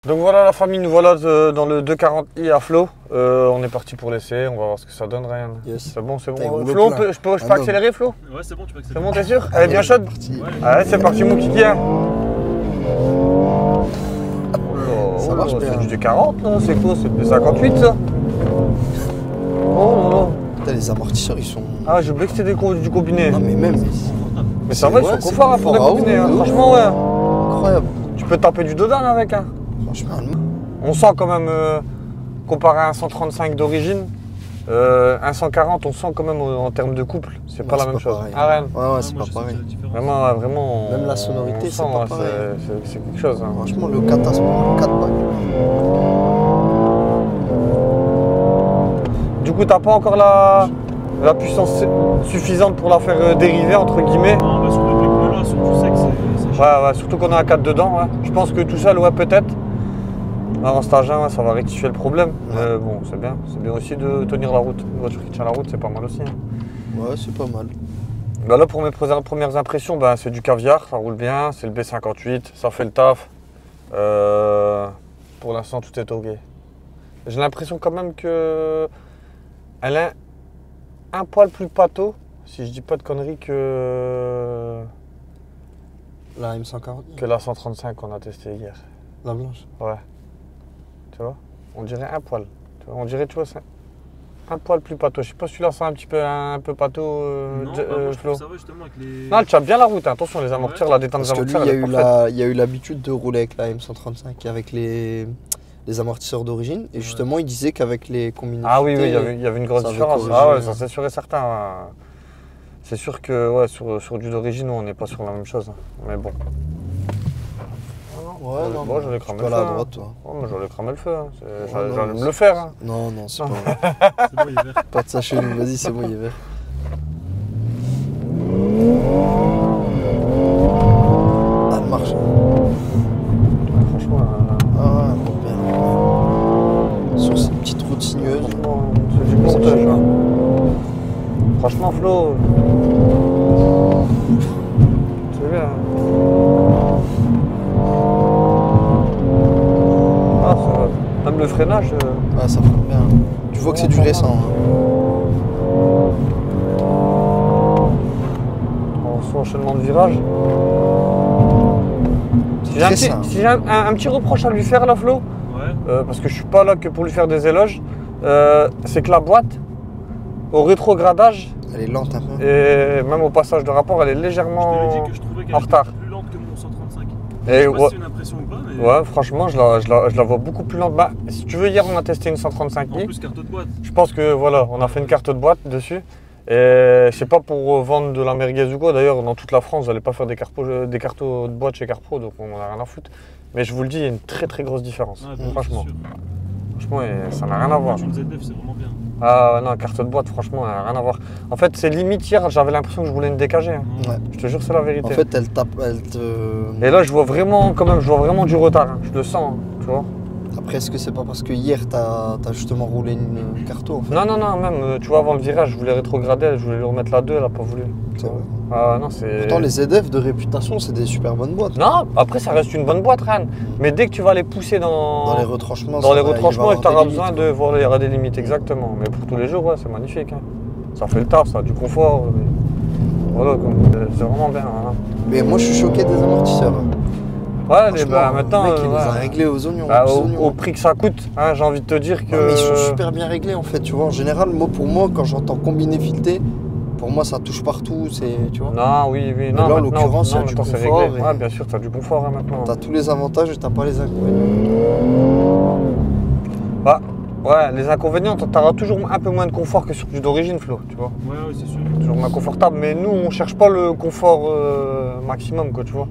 Donc voilà la famille, nous voilà dans le 240i à Flo. On est parti pour l'essai, on va voir ce que ça donne, Ryan.
Yes.
C'est bon, c'est
Putain,
bon.
il
Flo,
roule
je peux
Ah non.
accélérer, Flo?
Ouais, c'est bon, tu peux
C'est
accélérer.
bon, t'es sûr? Elle est bien
Allez,
chaude?
parti.
Allez, c'est parti, mon kiki. Hein.
Ça marche bien.
C'est du 240 là, c'est quoi? C'est le 58 ça? Oh là là.
Putain, les amortisseurs, ils sont.
Ah, j'ai oublié que c'était du combiné.
Non, mais même.
Mais ça va, ils
ouais,
sont
c'est
confort pour des
confort à
combinés.
ouf,
Hein.
de ouf.
Franchement, ouais.
Incroyable.
Tu peux taper du Dodan avec. Hein.
Franchement,
On sent quand même, comparé à un 135 d'origine, un 140, on sent quand même en termes de couple, c'est pas la même chose.
pareil.
Ah, Rennes.
Ouais, c'est
moi,
pas
je sens
pareil.
la différence.
Vraiment, vraiment.
Même la sonorité,
on
c'est
sent,
pas
ouais,
pareil.
c'est quelque chose. Hein.
Franchement, le catastrophe, 4 balles.
Du coup, t'as pas encore la puissance suffisante pour la faire dériver, entre guillemets.
Non, bah, sur le truc là, tu sais que c'est
Ouais, surtout qu'on a un 4 dedans. Ouais. Je pense que tout seul, ouais, peut-être. En stage 1, ouais, ça va rectifier le problème. Mais bon, c'est bien. C'est bien aussi de tenir la route. Une voiture qui tient la route, c'est pas mal aussi. Hein.
Ouais, c'est pas mal.
Bah là, pour mes premières impressions, bah, c'est du caviar, ça roule bien. C'est le B58, ça fait le taf. Pour l'instant, tout est ok. J'ai l'impression quand même que elle est un poil plus pâteau, si je dis pas de conneries, que
La M140,
la 135 qu'on a testée hier.
la blanche.
Ouais. Tu vois? On dirait un poil. Tu vois, on dirait, tu vois, c'est un poil plus pâteau. Je sais pas si tu la sens un petit peu, un peu pâteau,
Non, bah, moi, je
Flo.
trouve ça va justement avec les.
Non, elle tient bien la route. Hein. Attention, les amortisseurs, la détente des
Parce que lui,
amortisseurs, elle est parfaite.
il y a eu l'habitude de rouler avec la M135 et avec les amortisseurs d'origine. Et justement, il disait qu'avec les combinaisons.
Ah oui, il y avait une grosse
ça avait
différence.
corrigé,
Ah ouais,
ouais.
ça c'est sûr et certain. Hein. C'est sûr que ouais, sur du d'origine, on n'est pas sur la même chose. Hein. Mais bon.
Ouais, non,
Bon, j'allais cramer
tu
le
peux
feu.
aller à
hein.
droite, toi.
Oh, mais j'allais cramer le feu. Hein.
non,
J'allais
mais
me le faire. Hein.
Non, non, c'est
Non.
pas.
C'est bon, il est vert.
Pas de ça chez nous, vas-y, c'est bon, il est vert. Ah, elle marche.
Franchement,
Ah, elle roule bien. Sur ces petites routes sinueuses.
franchement, c'est du montage. Hein. Franchement, Flo. C'est bien. Ah, ça va. Même le freinage.
Ah, ça freine bien. Tu vois que c'est du récent. hein.
Son enchaînement de virages. Si j'ai un
Très
petit-
simple.
si j'ai un petit reproche à lui faire là, Flo,
Ouais.
parce que je suis pas là que pour lui faire des éloges, c'est que la boîte, au rétrogradage
Elle est lente un peu.
et même au passage de rapport, elle est
Je te l'ai
légèrement
dit que je trouvais qu'elle
en
était
retard.
plus lente que mon 135.
Et
Je sais pas
ouais,
si c'est une impression ou pas, mais.
ouais, franchement, je la vois beaucoup plus lente. Bah, si tu veux, hier on a testé une
En
135i.
plus, carte de boîte.
Je pense que voilà, on a fait une carte de boîte dessus. Et c'est pas pour vendre de la merguez ou quoi. D'ailleurs, dans toute la France, vous n'allez pas faire des cartes de boîte chez Carpro, donc on en a rien à foutre. Mais je vous le dis, il y a une très très grosse différence.
Ah, bah,
franchement.
c'est sûr.
Franchement, et ça n'a rien à voir.
Une ZF, c'est vraiment bien.
Ah non, carte de boîte, franchement, elle n'a rien à voir. En fait, c'est limite hier, j'avais l'impression que je voulais une DKG. Hein.
Ouais.
Je te jure, c'est la vérité.
En fait, elle tape, elle te.
Et là, je vois vraiment, quand même, je vois vraiment du retard. Hein. Je le sens, hein, tu vois.
Après, est-ce que c'est pas parce que hier, t'as justement roulé une carto en fait?
Non, même, tu vois, avant le virage, je voulais rétrograder, je voulais lui remettre la 2, elle a pas voulu.
C'est vrai.
Ah non, c'est.
Pourtant, les ZF de réputation, c'est des super bonnes boîtes.
Non, après, ça reste une bonne boîte, Rennes. Mais dès que tu vas les pousser
Dans les retranchements,
dans
ça
les
va- il va
retranchements et que tu
avoir
auras
des
besoin
limites,
de. Voilà, il y aura des limites, exactement. Mais pour tous les jours, ouais, c'est magnifique. Hein. Ça fait le taf, ça a du confort. Voilà, c'est vraiment bien. Hein.
Mais moi, je suis choqué des amortisseurs.
Ouais,
Franchement,
bah, maintenant.
le mec, il les
ouais.
a réglés aux oignons.
Bah,
aux
au
oignons.
prix que ça coûte, hein, j'ai envie de te dire que.
Non, mais ils sont super bien réglés en fait, tu vois. En général, pour moi, quand j'entends combiné fileté, pour moi, ça touche partout, c'est, tu vois.
Non, oui.
Mais
Non,
là, en
maintenant,
l'occurrence, il y a
non,
du
maintenant, c'est
confort
réglé.
et-
Ouais, bien sûr, tu as du confort hein, maintenant.
T'as tous les avantages et t'as pas les inconvénients.
Bah, ouais, les inconvénients, t'auras toujours un peu moins de confort que sur du d'origine, Flo, tu vois.
Ouais, c'est sûr.
Toujours moins confortable, mais nous, on cherche pas le confort maximum, quoi, tu vois.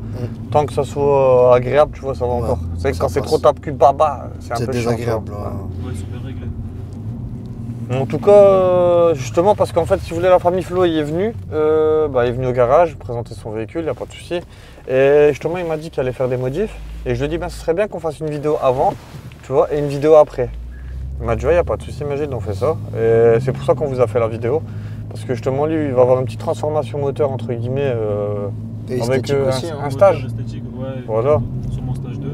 Tant que ça soit agréable, tu vois, ça va
Ouais,
encore. C'est vrai que
ça
quand c'est
passe.
trop tape-cul baba, c'est un
C'est
peu chiant,
désagréable.
tu vois.
ouais.
Ouais, ils sont bien réglés.
En tout cas, justement, parce qu'en fait, si vous voulez, la famille Flo, il est venu. Il est venu au garage, présenter son véhicule, il n'y a pas de souci. Et justement, il m'a dit qu'il allait faire des modifs. Et je lui ai dit, ce serait bien qu'on fasse une vidéo avant, tu vois, et une vidéo après. Il m'a dit, il n'y a pas de souci, Magid, on fait ça. Et c'est pour ça qu'on vous a fait la vidéo. Parce que justement, lui, il va avoir une petite transformation moteur, entre guillemets,
Et
avec
esthétique aussi, hein.
un stage.
Esthétique, ouais.
Voilà.
Sur mon stage 2.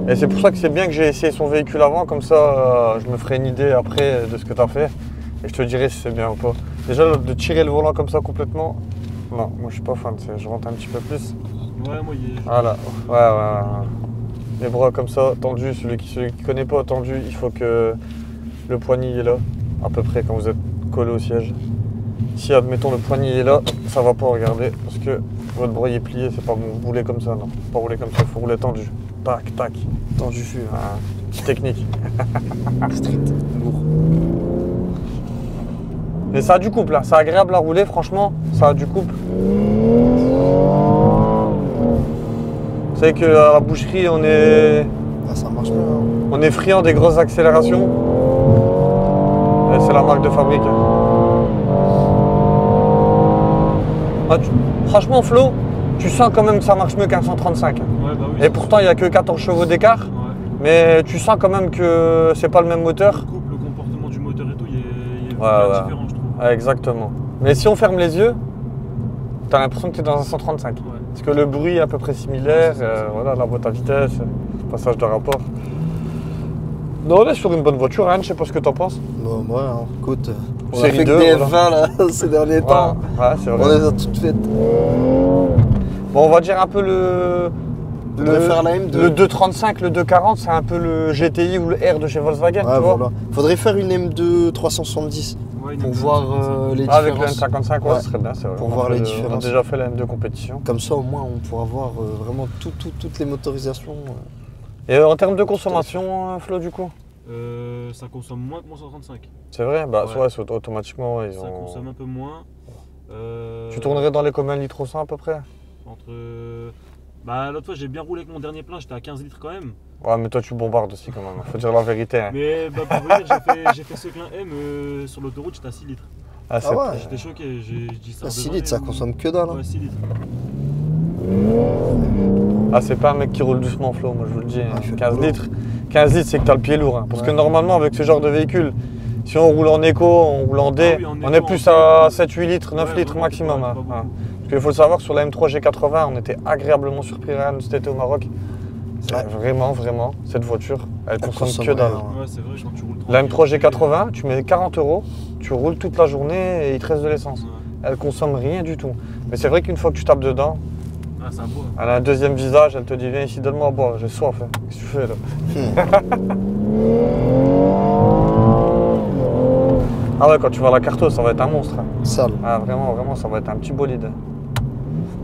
Et c'est pour ça que c'est bien que j'ai essayé son véhicule avant, comme ça je me ferai une idée après de ce que tu as fait. Et je te dirai si c'est bien ou pas. Déjà de tirer le volant comme ça complètement, non, moi je suis pas fan, je rentre un petit peu plus.
Ouais, moi, il est.
Voilà, ouais. Les bras comme ça, tendus, celui qui connaît pas tendu, il faut que le poignet est là, à peu près quand vous êtes collé au siège. Si admettons le poignet est là, ça va pas, regardez, parce que votre bras est plié, c'est pas bon, rouler comme ça, non, pas rouler comme ça, il faut rouler tendu. Tac, tac.
Tendu fût.
Ah, petite technique.
Strict. Lourd.
Et ça a du couple, là, c'est agréable à rouler, franchement, ça a du couple. Vous savez qu'à la boucherie, on est
Ça marche bien. Hein.
On est friand des grosses accélérations. Et c'est la marque de fabrique. Ah, franchement, Flo, tu sens quand même que ça marche mieux qu'un 135.
Ouais, bah oui.
Et pourtant, il n'y a que 14 chevaux d'écart.
Ouais.
Mais tu sens quand même que c'est pas le même moteur.
Le couple, le comportement du moteur et tout, il est
Ouais,
bien
ouais.
différent, je trouve.
Ouais, exactement. Mais si on ferme les yeux, t'as l'impression que tu es dans un 135.
Ouais.
Parce que le bruit est à peu près similaire.
Ouais, c'est ça.
Voilà, la boîte à vitesse, passage de rapport. Non, on est sur une bonne voiture, Anne, je sais pas ce que t'en penses.
Bon, ouais, hein. Écoute, on a
Série
fait que
2,
des
voilà.
F20 là, ces derniers temps.
Ouais, c'est
On
vrai.
les a toutes faites.
Bon, on va dire un peu le.
On devrait faire la M2.
Le 235, le 240, c'est un peu le GTI ou le R de chez Volkswagen,
Ouais,
tu vois.
voilà. Faudrait faire une M2 370
Ouais,
pour
une
voir les
Ah, avec le
différences.
M55, ouais,
Ouais.
ce serait bien, c'est vrai.
Pour
On a
voir
fait
les
On
différences.
a déjà fait la M2 compétition.
Comme ça, au moins, on pourra voir vraiment toutes les motorisations.
Et en termes de consommation, Flo, du coup
Ça consomme moins que mon 135.
c'est vrai, bah,
Ouais.
c'est automatiquement, ouais, ils
Ça
ont.
consomme un peu moins.
Tu tournerais dans les combien de litres au 100 à peu près?
Entre. Bah, l'autre fois, j'ai bien roulé avec mon dernier plein, j'étais à 15 litres quand même.
Ouais, mais toi, tu bombardes aussi quand même, faut dire la vérité. Hein.
Mais bah, pour vous dire, j'ai fait ce plein M sur l'autoroute, j'étais à 6 litres.
Ah, c'est-
Ah ouais.
J'étais choqué, j'ai dit ça.
6 litres, ça consomme que dalle. Hein.
Ouais, 6 litres.
Ah, c'est pas un mec qui roule doucement, Flo, moi je vous le dis. Hein.
Ah, il fait le
15
boulot.
litres, 15 litres, c'est que t'as le pied lourd. Hein. Parce que
Ouais.
normalement, avec ce genre de véhicule, si on roule en éco, on roule en D,
Ah oui, en
on
éco,
est plus
en
à
éco.
7-8 litres, 9
Ouais,
litres
vraiment,
maximum.
pas
Hein.
beaucoup.
Hein. Parce qu'il faut le savoir, sur la M3 G80, on était agréablement surpris rien cet été au Maroc. C'est
Ouais.
vraiment, cette voiture, elle consomme
consomme
que dalle.
rien,
Ouais, c'est vrai, quand tu roules
La M3
tranquille,
G80, tu mets 40 €, tu roules toute la journée et il te reste de l'essence.
Ouais.
Elle consomme rien du tout. Mais c'est vrai qu'une fois que tu tapes dedans,
Ah, ça boit.
elle a un deuxième visage, elle te dit viens ici, donne-moi à boire, j'ai soif. Hein. Qu'est-ce que tu fais là Ah ouais, quand tu vas à la Carto, ça va être un monstre. Hein.
Sale.
Ah vraiment, ça va être un petit bolide.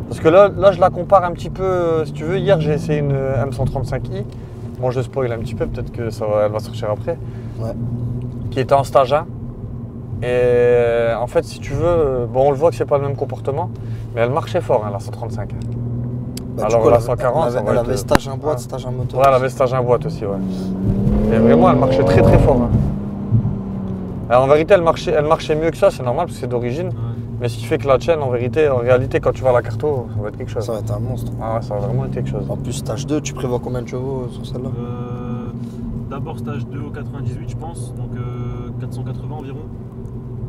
Parce que là, je la compare un petit peu, si tu veux, hier j'ai essayé une M135i. Bon, je spoil un petit peu, peut-être que elle va sortir après.
Ouais.
Qui était en stage 1. Et en fait, si tu veux, bon, on le voit que c'est pas le même comportement, mais elle marchait fort, hein, la 135.
Bah,
Alors,
du coup,
la
elle
140,
avait,
ça va
elle
être-
avait stage un boîte,
Ah.
stage un moteur.
Ouais, elle avait stage 1 boîte aussi, ouais. Et vraiment, elle marchait très fort. Hein. Alors, en vérité, elle marchait mieux que ça, c'est normal, parce que c'est d'origine.
Ouais.
Mais si tu fais que la chaîne, en réalité, quand tu vas à la Carto, ça va être quelque chose.
Ça va être un monstre.
Ah ouais, ça va vraiment être quelque chose.
En plus, stage 2, tu prévois combien de chevaux sur celle-là
D'abord stage 2 au 98 je pense, donc 480 environ.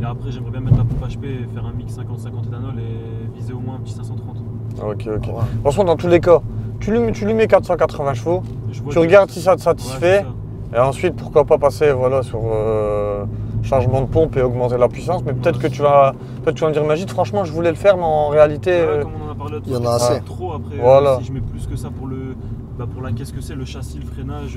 Et après j'aimerais bien mettre la pompe HP et faire un mix 50-50 éthanol et viser au moins un petit 530.
Ok.
Ouais.
Franchement, dans tous les cas, tu lui mets 480 chevaux,
Je vois
tu
que-
regardes si ça te
Ouais,
satisfait,
c'est ça.
et ensuite, pourquoi pas passer voilà, sur changement de pompe et augmenter la puissance. Mais peut-être que tu vas me dire, Magid, franchement, je voulais le faire, mais en réalité.
Ouais, comme on en a parlé l'autre
il y en
fois,
a
c'est
assez.
trop après.
Voilà.
Si je mets plus que ça pour la caisse que c'est, le châssis, le freinage.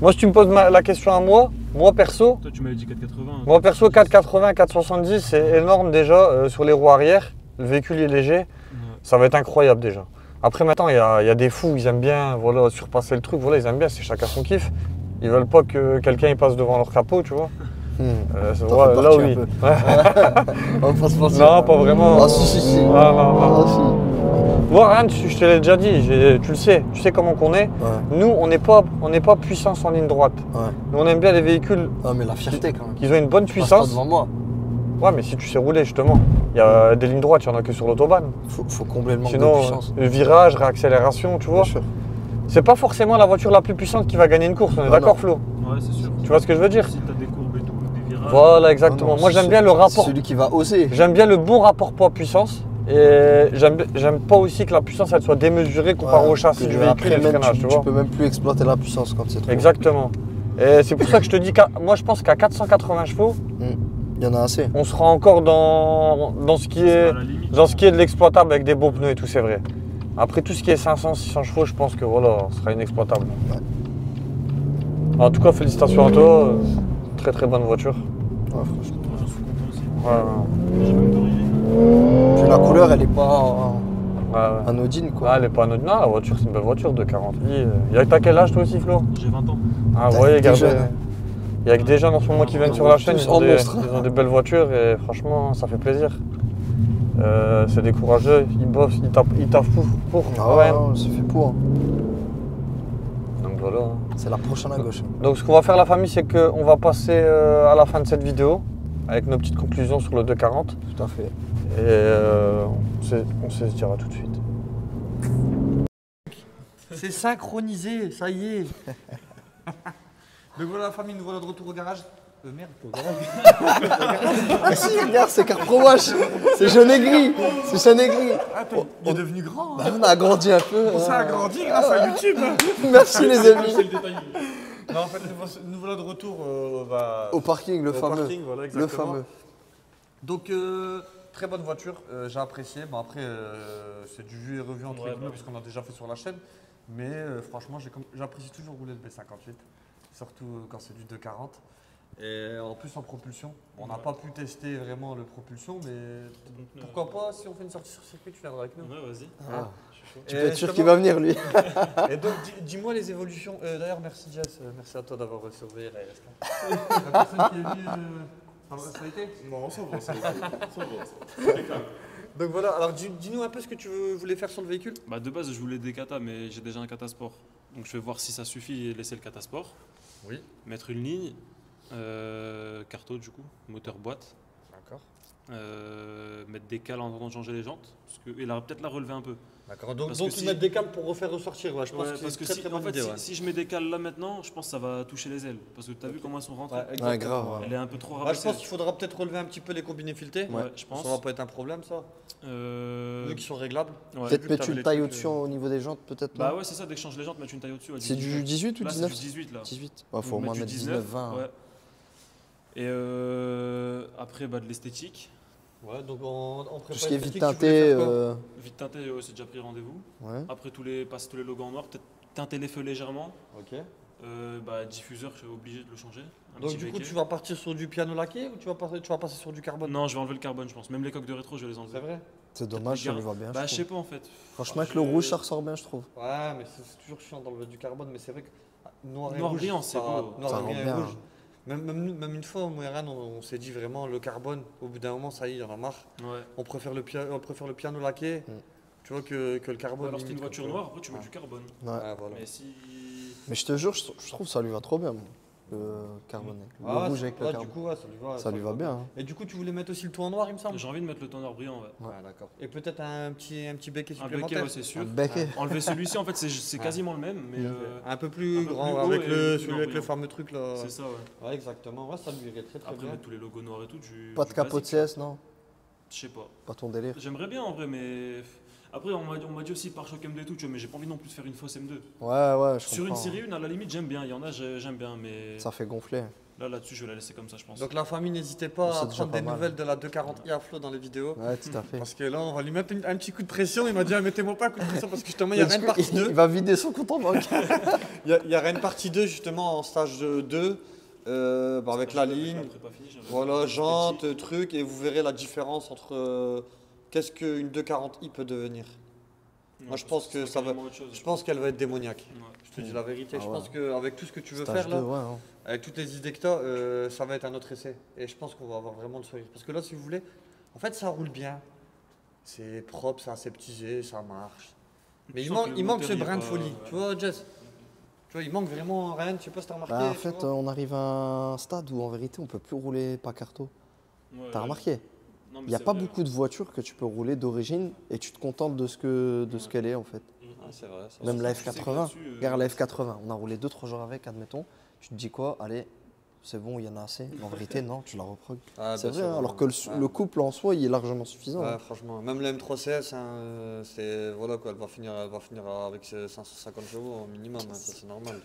Moi, si tu me poses la question à moi perso,
Toi tu m'avais dit 480.
moi perso 480, 470, c'est énorme déjà sur les roues arrière. Le véhicule est léger,
Ouais.
ça va être incroyable déjà. Après maintenant, il y a des fous, ils aiment bien voilà, surpasser le truc, voilà, ils aiment bien, c'est chacun son kiff. Ils veulent pas que quelqu'un il passe devant leur capot, tu vois. C'est
T'en
vrai,
fais
là
partie
oui.
un peu.
Ouais.
On va pas se mentir.
Non, pas vraiment.
Ah, si.
Ah, non.
Ah, si.
Moi, Ryan, je te l'ai déjà dit, tu le sais, tu sais comment qu'on est.
Ouais,
Nous, on n'est pas puissance en ligne droite.
ouais.
Nous, on aime bien les véhicules
Ah, mais la fierté quand même.
qui ont une bonne
Tu passes pas
puissance.
devant moi.
Ouais, mais si tu sais rouler, justement, il y a des lignes droites, il n'y en a que sur l'autobahn.
Faut combler le manque de
Sinon,
puissance.
le virage, réaccélération, tu vois.
Bien sûr.
C'est pas forcément la voiture la plus puissante qui va gagner une course, on est
Ah,
d'accord,
non.
Flo?
Ouais, c'est sûr.
Tu vois ce que je veux dire?
Si t'as des courbes et tout, des virages.
Voilà, exactement.
Ah non,
Moi,
c'est
j'aime bien le rapport.
celui qui va oser.
J'aime bien le bon rapport poids-puissance. Et j'aime pas aussi que la puissance elle soit démesurée comparée au châssis du véhicule
après,
et le
même,
freinage, tu vois.
peux même plus exploiter la puissance quand c'est trop.
Exactement. Et c'est pour ça que je te dis, moi je pense qu'à 480 chevaux,
Il y en a assez.
on sera encore dans ce qui
C'est
est,
à la limite.
dans ce qui est de l'exploitable avec des beaux pneus et tout, c'est vrai. Après tout ce qui est 500, 600 chevaux, je pense que voilà, ce sera inexploitable. En tout cas, félicitations à toi. Très très bonne voiture.
Ouais, franchement.
Moi, j'en suis content aussi.
Ouais,
J'ai même d'origine.
Puis la couleur, elle est pas
ouais, ouais.
anodine, quoi.
Ah, elle est pas anodine. Non, la voiture, c'est une belle voiture de 40 i. T'as quel âge toi aussi, Flo?
J'ai 20 ans.
Ah
T'as
ouais,
des
regardez.
jeunes.
Il y a que des jeunes en ce moment qui viennent
On
sur la
voit
chaîne,
tous
ils
en
ont,
monstre.
ils ont des belles voitures et franchement, ça fait plaisir. C'est des courageux, ils bossent, ils taffent pour
Ah
rien.
ouais, c'est fait pour. Hein.
Donc voilà.
C'est la prochaine à gauche.
Donc ce qu'on va faire la famille, c'est qu'on va passer à la fin de cette vidéo avec nos petites conclusions sur le 240
Tout à fait.
et on se dira tout de suite.
C'est synchronisé, ça y est. Donc voilà la famille, nous voilà de retour au garage. Merde, au garage.
Ah si, regarde, c'est car pro wash. C'est jaune et gris. C'est jaune et gris.
Il est devenu grand.
Bah, on a agrandi un peu.
On s'est agrandi grâce à YouTube.
Merci les amis.
Non, en fait, nous voilà de retour
Au parking, le
au
fameux.
parking, voilà,
Le
exactement.
fameux.
Donc, très bonne voiture, j'ai apprécié. Bon, après, c'est du vu et revu entre guillemets, puisqu'on a déjà fait sur la chaîne. Mais franchement, j'apprécie toujours rouler le B58, surtout quand c'est du 240. Et en plus en propulsion. On n'a pas pu tester vraiment le propulsion, mais pourquoi pas, si on fait une sortie sur circuit, tu viendras avec nous.
Ouais, vas-y.
Ah, tu
Et
peux être sûr
justement-
qu'il va venir lui.
Et donc, dis-moi les évolutions. D'ailleurs, merci Jess, merci à toi d'avoir surveillé la RS4. La personne qui est venue. Ça a été.
Non, ça va, ça va. Ça va.
Donc voilà, alors dis-nous un peu ce que tu voulais faire sur le véhicule.
Bah, de base, je voulais des katas, mais j'ai déjà un katasport. Donc, je vais voir si ça suffit et laisser le katasport.
Oui.
Mettre une ligne, carto du coup, moteur boîte.
D'accord.
Mettre des cales en attendant de changer les jantes. Parce que, et peut-être la relever un peu.
D'accord. Donc,
Parce
donc
que
tu
si-
mettre des cales pour refaire ressortir. Ouais, je pense
Ouais,
que c'est
parce
une
que
très
si,
très
en
bonne
fait,
idée. Ouais.
si je mets des cales là maintenant, je pense que ça va toucher les ailes. Parce que tu as vu comment elles sont rentrées.
Ouais, grave. Ouais.
Elle est un peu trop
Ouais, je
rabaissée.
pense qu'il faudra peut-être relever un petit peu les combinés filetés.
Ouais, je pense.
Ça va pas être un problème, ça. Vu qu'ils sont réglables.
Ouais.
Peut-être
Vu que
mettre
t'avais
une
les
taille
trucs,
au-dessus au niveau des jantes, peut-être.
Bah
non
ouais, c'est ça, dès que je change les jantes, mettre une taille au-dessus. ouais,
C'est du 18 ou
Là,
19
c'est du 18 là.
18. Ouais, faut
Donc,
au moins
du
mettre 19, 20.
Ouais. Et après, bah, de l'esthétique.
Ouais, donc on
Tout
prépare
ce qui est
une
vite
petite, tu voulais
teinté.
faire quoi
Vite teinté, c'est déjà pris rendez-vous.
Ouais.
Après, passer tous les logos en noir, peut-être teinter les feux légèrement.
Ok.
Diffuseur, je suis obligé de le changer. Un
Donc
petit
du coup,
béquet.
tu vas partir sur du piano laqué ou tu vas passer sur du carbone?
Non, je vais enlever le carbone, je pense. Même les coques de rétro, je vais les enlever.
C'est vrai.
C'est dommage, ça
Regarde.
lui va bien.
Bah,
je
je sais
trouve.
pas en fait.
Franchement, avec le rouge, ça ressort bien, je trouve.
Ouais, mais c'est toujours chiant d'enlever du carbone, mais c'est vrai que noir et
Noir
rouge,
brillant, c'est beau.
Noir
Ça
et
rend
brillant et
bien.
rouge. Même une fois, moi et Ryan, on s'est dit vraiment le carbone. Au bout d'un moment, ça y est, il y en a marre.
Ouais.
On préfère le piano laqué,
Mm.
tu vois, que le carbone.
Alors, c'est une
limite,
voiture
quoi.
noire, après, tu mets
Ouais.
du carbone.
Ouais.
Ouais, voilà.
Mais si.
Mais je te jure, je trouve que ça lui va trop bien, moi, le carboné. Le
Ah,
rouge avec le
du
carbone.
coup, ouais, ça lui va.
Ça lui va bien. Hein.
Et du coup, tu voulais mettre aussi le tout en noir, il me semble.
J'ai envie de mettre le ton noir brillant, ouais.
Ouais, d'accord. Et peut-être un petit béquet
Un
supplémentaire.
béquet, ouais, c'est sûr.
Un béquet.
Enlever celui-ci, en fait, c'est quasiment le même, mais
Un peu plus
un peu
grand,
plus haut
avec
et
le,
plus
celui avec le
brillant.
fameux truc là.
c'est ça, ouais.
Ouais, exactement. Ouais, ça lui irait très
Après,
bien.
mettre tous les logos noirs et tout,
Pas de capot de CS, non
Je sais pas.
Pas ton délire.
J'aimerais bien en vrai, mais. Après, on m'a dit aussi pare-choc M2 et tout, tu vois, mais j'ai pas envie non plus de faire une fausse M2.
Ouais, je
Sur une
comprends.
série 1, à la limite, j'aime bien. Il y en a, j'aime bien, mais
Ça fait gonfler.
là-dessus, je vais la laisser comme ça, je pense.
Donc la famille, n'hésitez pas
C'est
à
déjà
prendre
pas
des
mal.
nouvelles de la 240i à flot dans les vidéos.
Ouais, tout à fait.
Parce que là, on va lui mettre un petit coup de pression. Il m'a dit, ah, mettez-moi pas un coup de pression parce que justement, il y a
Mais
rien
du
de
coup,
partie 2.
il va vider son compte en banque.
Il y a rien de partie 2 justement en stage 2 avec la ligne.
Après, pas fini, j'aimerais
Voilà,
bien
jante,
esthétique.
truc, et vous verrez la différence entre qu'est-ce qu'une 240i peut devenir.
Ouais,
Moi, je pense que
c'est
ça va-
carrément autre chose.
Je pense qu'elle va être démoniaque.
Ouais.
Je te dis la vérité.
Ah
Je
ouais.
pense qu'avec tout ce que tu veux
Stage
faire
2,
là,
ouais. Hein.
avec toutes les idées que tu as, ça va être un autre essai. Et je pense qu'on va avoir vraiment le sourire. Parce que là, si vous voulez, en fait, ça roule bien. C'est propre, c'est aseptisé, ça marche. Mais
Tu
il
sens que
manque,
le
il manque
moteur,
ce
il est
brin de
pas-
folie.
ouais.
Tu vois, Jess? Tu vois, il manque vraiment rien. Je sais pas si tu as remarqué.
Bah, en
tu
fait,
vois.
on arrive à un stade où en vérité, on peut plus rouler pas carto.
Ouais,
T'as
ouais.
remarqué
Non, mais
Il n'y a
c'est
pas
vrai.
beaucoup de voitures que tu peux rouler d'origine et tu te contentes de ce qu'elle est en fait.
Ah, c'est vrai.
Même la
Tu sais que
F80.
là-dessus,
Regarde la F80, on a roulé 2-3 jours avec, admettons. Tu te dis quoi Allez, c'est bon, il y en a assez. En vérité, non, tu la reprogrammes.
Ah,
C'est
bien
vrai,
sûr,
hein, alors que
ouais.
le couple en soi, il est largement suffisant.
Ouais,
hein.
franchement, même la M3 CS, hein, c'est voilà quoi, elle va finir avec ses 550 chevaux au minimum, hein, ça c'est normal.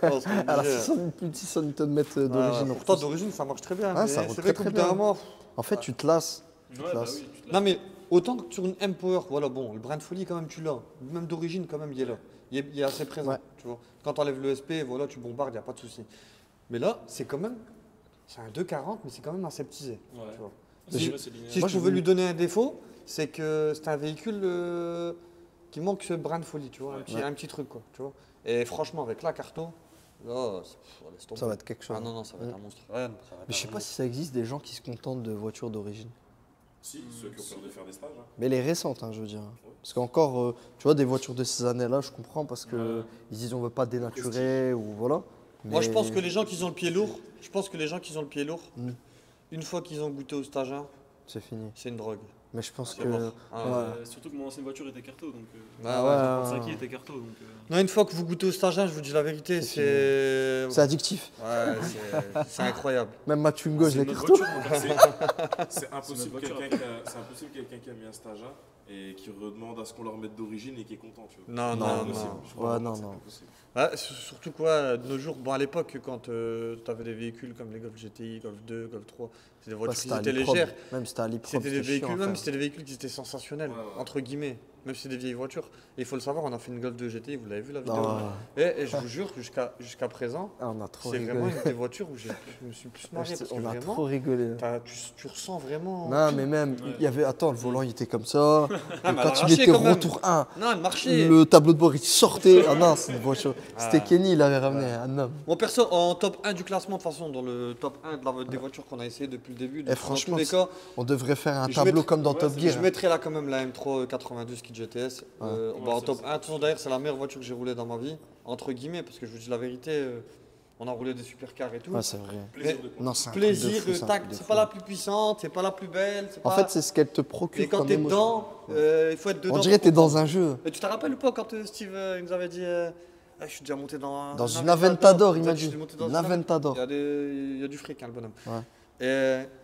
Non, c'est
Elle a
obligé.
plus de 600 Nm d'origine.
Ouais, ouais,
en
pourtant
plus.
d'origine ça marche très bien.
Ah,
mais
ça roule
c'est
très,
vrai qu'au
très
bout d'un
bien.
moment.
En fait, tu te lasses.
Ouais, bah
Classe.
oui, tu te
Non mais autant que sur une M-Power, voilà bon, le brin de folie quand même tu l'as. Même d'origine quand même il est là. Il est assez présent,
Ouais.
tu vois. Quand tu enlèves le SP, voilà, tu bombardes, il n'y a pas de souci. Mais là, c'est quand même. C'est un 240, mais c'est quand même aseptisé.
Ouais.
Tu vois.
Si,
Je-
ouais, c'est linéaire.
Si
Moi,
je
je
pouvais
veux-
lui donner un défaut, c'est que c'est un véhicule qui manque ce brin de folie, tu vois, un petit truc quoi, tu vois. Et franchement, avec la carto, là, laisse tomber.
Ça va être quelque chose.
Ah non, non, ça va être un monstre. Ouais, ça va être
Mais je sais
un
pas si ça existe des gens qui se contentent de voitures d'origine.
Si, ceux qui ont peur de faire des stages. Hein.
Mais les récentes, hein, je veux dire. Parce qu'encore, tu vois, des voitures de ces années-là, je comprends parce que
Ouais.
ils disent on veut pas dénaturer ou voilà.
Moi, je
Mais-
pense que les gens qui ont le pied lourd,
Mm.
une fois qu'ils ont goûté au stage 1,
c'est fini.
c'est une drogue.
Mais je pense
C'est
que.
mort. Ah,
ouais.
Surtout que mon ancienne voiture était carto, donc.
Ah
ouais,
ouais.
C'est qui était carto, donc.
Non, une fois que vous goûtez au stage 1, je vous dis la vérité, c'est.
C'est addictif.
Ouais, c'est incroyable.
Même ma Twingo, je
C'est
l'ai
notre
carto.
voiture, mon gars.
C'est impossible
notre voiture.
quelqu'un qui a mis un stage et qui redemande à ce qu'on leur mette d'origine et qui est content. Tu vois.
Non,
C'est
non,
impossible.
non.
Je crois
Ouais,
vraiment
non,
que c'est
non.
impossible.
Ouais, surtout quoi, de nos jours, bon à l'époque quand tu avais des véhicules comme les Golf GTI, Golf 2, Golf 3, c'était des
Ouais,
voitures qui
c'était à
étaient
l'iprod.
légères,
Même c'était à l'iprod,
c'était des
chiant
véhicules,
à
même
faire.
c'était des véhicules qui étaient sensationnels,
Ouais, ouais.
entre guillemets, même si c'était des vieilles voitures. Et il faut le savoir, on a fait une Golf 2 GTI, vous l'avez vu la vidéo.
Non,
Et je vous jure que jusqu'à présent,
ah, on a trop
c'est vraiment
rigolé.
une des voitures où je me suis plus marré parce que
On a
vraiment,
trop rigolé.
tu ressens vraiment.
Non, mais même, il y avait. Attends, le volant, il était comme ça.
mais
Et
elle a
quand il
arraché
était
quand même.
retour 1,
Non, elle marchait.
le tableau de bord, il sortait. Ah non, c'est une voiture. C'était
Ah.
Kenny, il avait ramené un homme.
Bon, perso, en top 1 du classement, de toute façon, dans le top 1 des voitures qu'on a essayé depuis le début, dans
franchement,
tous les cas,
On devrait faire un
Je
tableau
mettrais-
comme dans Top Gear.
je mettrais là quand même la M3 92 Kit GTS. En top 1, toujours d'ailleurs, c'est la meilleure voiture que j'ai roulée dans ma vie, entre guillemets, parce que je vous dis la vérité, on a roulé des supercars et tout.
Ouais, c'est vrai.
Plaisir de
Non, c'est un
Plaisir,
truc de fou, c'est un
tac,
truc de
c'est
fou.
pas la plus puissante, c'est pas la plus belle.
En fait, c'est ce qu'elle te
Et
procure
quand
comme
t'es
émotion.
dedans, il faut être dedans.
On dirait que t'es
pour
dans un jeu.
et tu te rappelles ou pas quand Steve il nous avait dit ah, je suis déjà monté dans
Dans une Aventador, il m'a
Je
dit.
suis monté dans
Une Aventador.
il y a du fric, hein, le bonhomme.
Ouais.
Et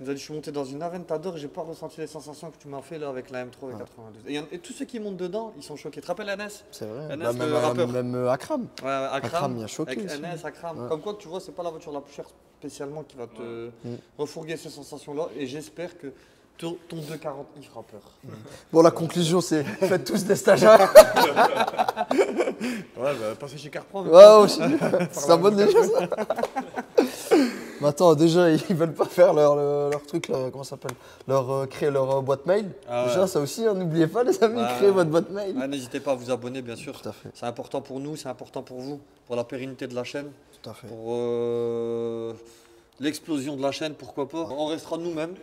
il nous a dit je suis monté dans une Aventador, j'ai pas ressenti les sensations que tu m'as fait là avec la M3 et 92. Et tous ceux qui montent dedans, ils sont choqués. Tu te rappelles NS?
C'est vrai.
NS,
Bah,
le rappeur.
même Akram.
Ouais, Akram.
Akram, il a choqué
Avec
aussi.
NS, Akram.
Ouais.
Comme quoi, tu vois, c'est pas la voiture la plus chère spécialement qui va te refourguer ces sensations-là. Et j'espère que ton 240 il fera peur.
Bon, la conclusion, c'est faites tous des stagiaires.
Ouais, bah, passez chez Carpro.
Ouais, aussi. C'est un bon déjà, ça. Mais attends, déjà, ils veulent pas faire leur truc, là, comment ça s'appelle créer leur boîte mail.
Ah ouais.
Déjà, ça aussi, hein, n'oubliez pas, les amis,
Ouais.
créez votre boîte mail.
Ah, n'hésitez pas à vous abonner, bien sûr.
Tout à fait,
C'est important pour nous, c'est important pour vous, pour la pérennité de la chaîne,
tout à fait.
pour l'explosion de la chaîne, pourquoi pas. On restera nous-mêmes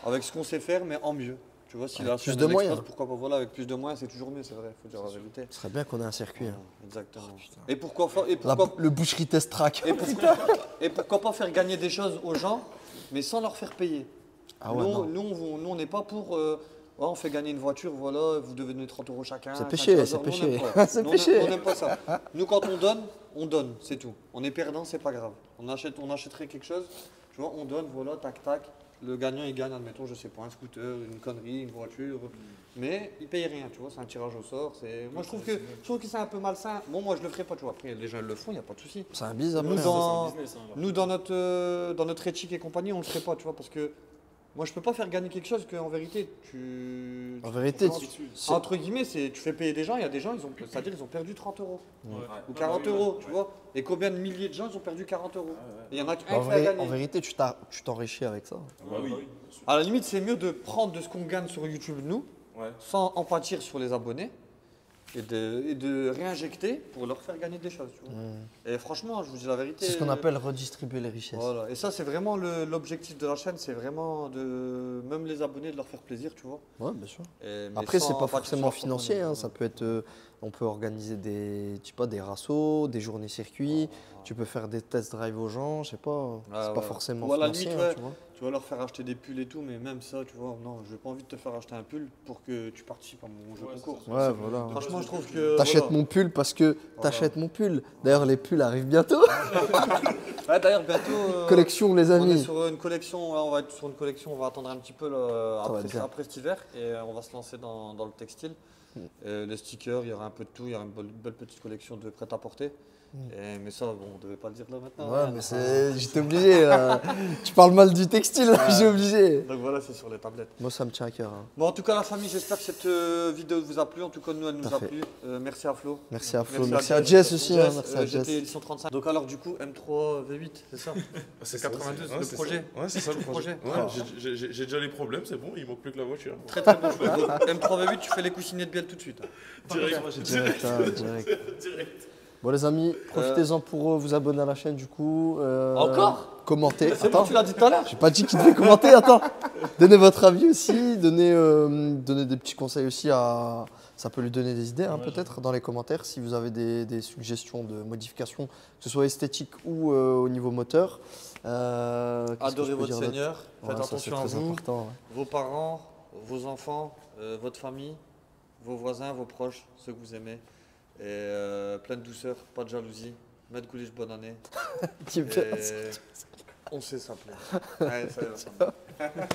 avec ce qu'on sait faire, mais en mieux. Tu vois, si
Avec
la
plus
chaîne
de
elle
moyens.
explose, pourquoi pas. Voilà, avec plus de moyens, c'est toujours mieux, c'est vrai, faut dire la vérité.
Ce serait bien qu'on ait un circuit. Hein.
Exactement.
Oh, putain.
Et pourquoi, et pourquoi,
Le boucherie test track.
et pourquoi pas faire gagner des choses aux gens, mais sans leur faire payer.
Ah ouais, non.
Nous, on n'est pas pour. Ouais, on fait gagner une voiture, voilà, vous devenez 30 € chacun.
C'est
5
péché,
euros.
c'est
Nous, on
péché.
n'aime pas.
C'est
Nous,
péché.
On n'aime pas ça. Nous, quand on donne, c'est tout. On est perdant, c'est pas grave. On achèterait quelque chose, tu vois, on donne, voilà, tac, tac. Le gagnant, il gagne, admettons, je sais pas, un scooter, une connerie, une voiture. Mais il paye rien, tu vois, c'est un tirage au sort. Moi, je trouve que c'est un peu malsain. Bon, moi, je le ferai pas, tu vois. Après, les gens le font, il n'y a pas de souci.
C'est un bise après.
Nous,
hein.
dans-
C'est un business, hein, alors.
Nous, dans notre éthique et compagnie, on le ferait pas, tu vois, parce que moi, je peux pas faire gagner quelque chose qu'en vérité,
En vérité,
Comment
tu-
tu-
c'est-
entre guillemets, tu fais payer des gens, il y a des gens, c'est-à-dire ils ont perdu 30 €
Ouais.
ou 40 €, tu vois. Et combien de milliers de gens ils ont perdu 40 €? Et il y en a qu'un
en,
qui fait
vrai-
gagner.
en vérité, tu t'enrichis avec ça.
Bah oui.
À la limite, c'est mieux de prendre de ce qu'on gagne sur YouTube, nous,
Ouais.
sans en pâtir sur les abonnés, et de réinjecter pour leur faire gagner des choses, tu vois. Et franchement, je vous dis la vérité.
C'est ce qu'on appelle redistribuer les richesses.
Voilà. Et ça, c'est vraiment l'objectif de la chaîne, c'est vraiment de même les abonnés de leur faire plaisir, tu vois.
Ouais, bien sûr.
Mais
Après,
sans
c'est pas
pâtir
forcément
sur
financier,
leur
hein, ça peut être, on peut organiser des, je sais pas, des rassos, des journées circuits, tu peux faire des test drive aux gens, je sais pas, c'est pas
ouais.
forcément
Ou à la
financier,
limite,
hein,
ouais.
tu vois.
Tu vas leur faire acheter des pulls et tout, mais même ça, tu vois, non, j'ai pas envie de te faire acheter un pull pour que tu participes à mon jeu concours.
Ouais, voilà.
Franchement, je trouve que.
T'achètes
voilà.
mon pull parce que t'achètes mon pull. D'ailleurs, les pulls arrivent bientôt.
Ouais, d'ailleurs, bientôt.
Collection, les
On est
amis.
sur une collection, là, on va être sur une collection, on va attendre un petit peu là,
Ça va être bien.
après cet hiver et on va se lancer dans le textile. Les stickers, il y aura un peu de tout, il y aura une belle petite collection de prêt-à-porter. Mais ça, bon, on devait pas le dire là maintenant.
Ouais,
hein.
mais j'étais obligé. Là. Tu parles mal du textile, là, j'ai obligé.
Donc voilà, c'est sur les tablettes.
Moi, ça me tient à cœur. Hein.
Bon, en tout cas, la famille, j'espère que cette vidéo vous a plu. En tout cas, nous, elle nous a
Parfait.
plu. Merci à Flo.
Merci à Flo, merci à Jess aussi. Hein, merci à
J'étais
Jess.
édition 35. Donc alors, du coup, M3 V8, c'est ça?
C'est
92,
ça,
le
c'est
projet.
ça. Ouais, c'est ça le projet.
projet.
Ouais, j'ai déjà les problèmes, c'est bon, il manque plus que la voiture.
Très très bon choix. Donc, M3 V8, tu fais les coussinets de bielle tout de suite.
Direct.
Direct, hein, direct. Bon, les amis, profitez-en pour vous abonner à la chaîne, du coup.
Encore?
Commentez.
C'est bon,
Attends,
tu l'as dit tout à l'heure.
j'ai pas dit qu'il devait commenter, attends. Donnez votre avis aussi, donnez des petits conseils aussi à. Ça peut lui donner des idées, hein, peut-être, dans les commentaires, si vous avez des suggestions de modifications, que ce soit esthétique ou au niveau moteur.
Adorez votre Seigneur, faites
Ouais, ça, c'est
attention à
très
vous,
important, ouais.
vos parents, vos enfants, votre famille, vos voisins, vos proches, ceux que vous aimez. Et plein de douceur, pas de jalousie. Maître Goulich, bonne année.
Tu me fais-
Et on sait s'appeler. Allez, salut la famille.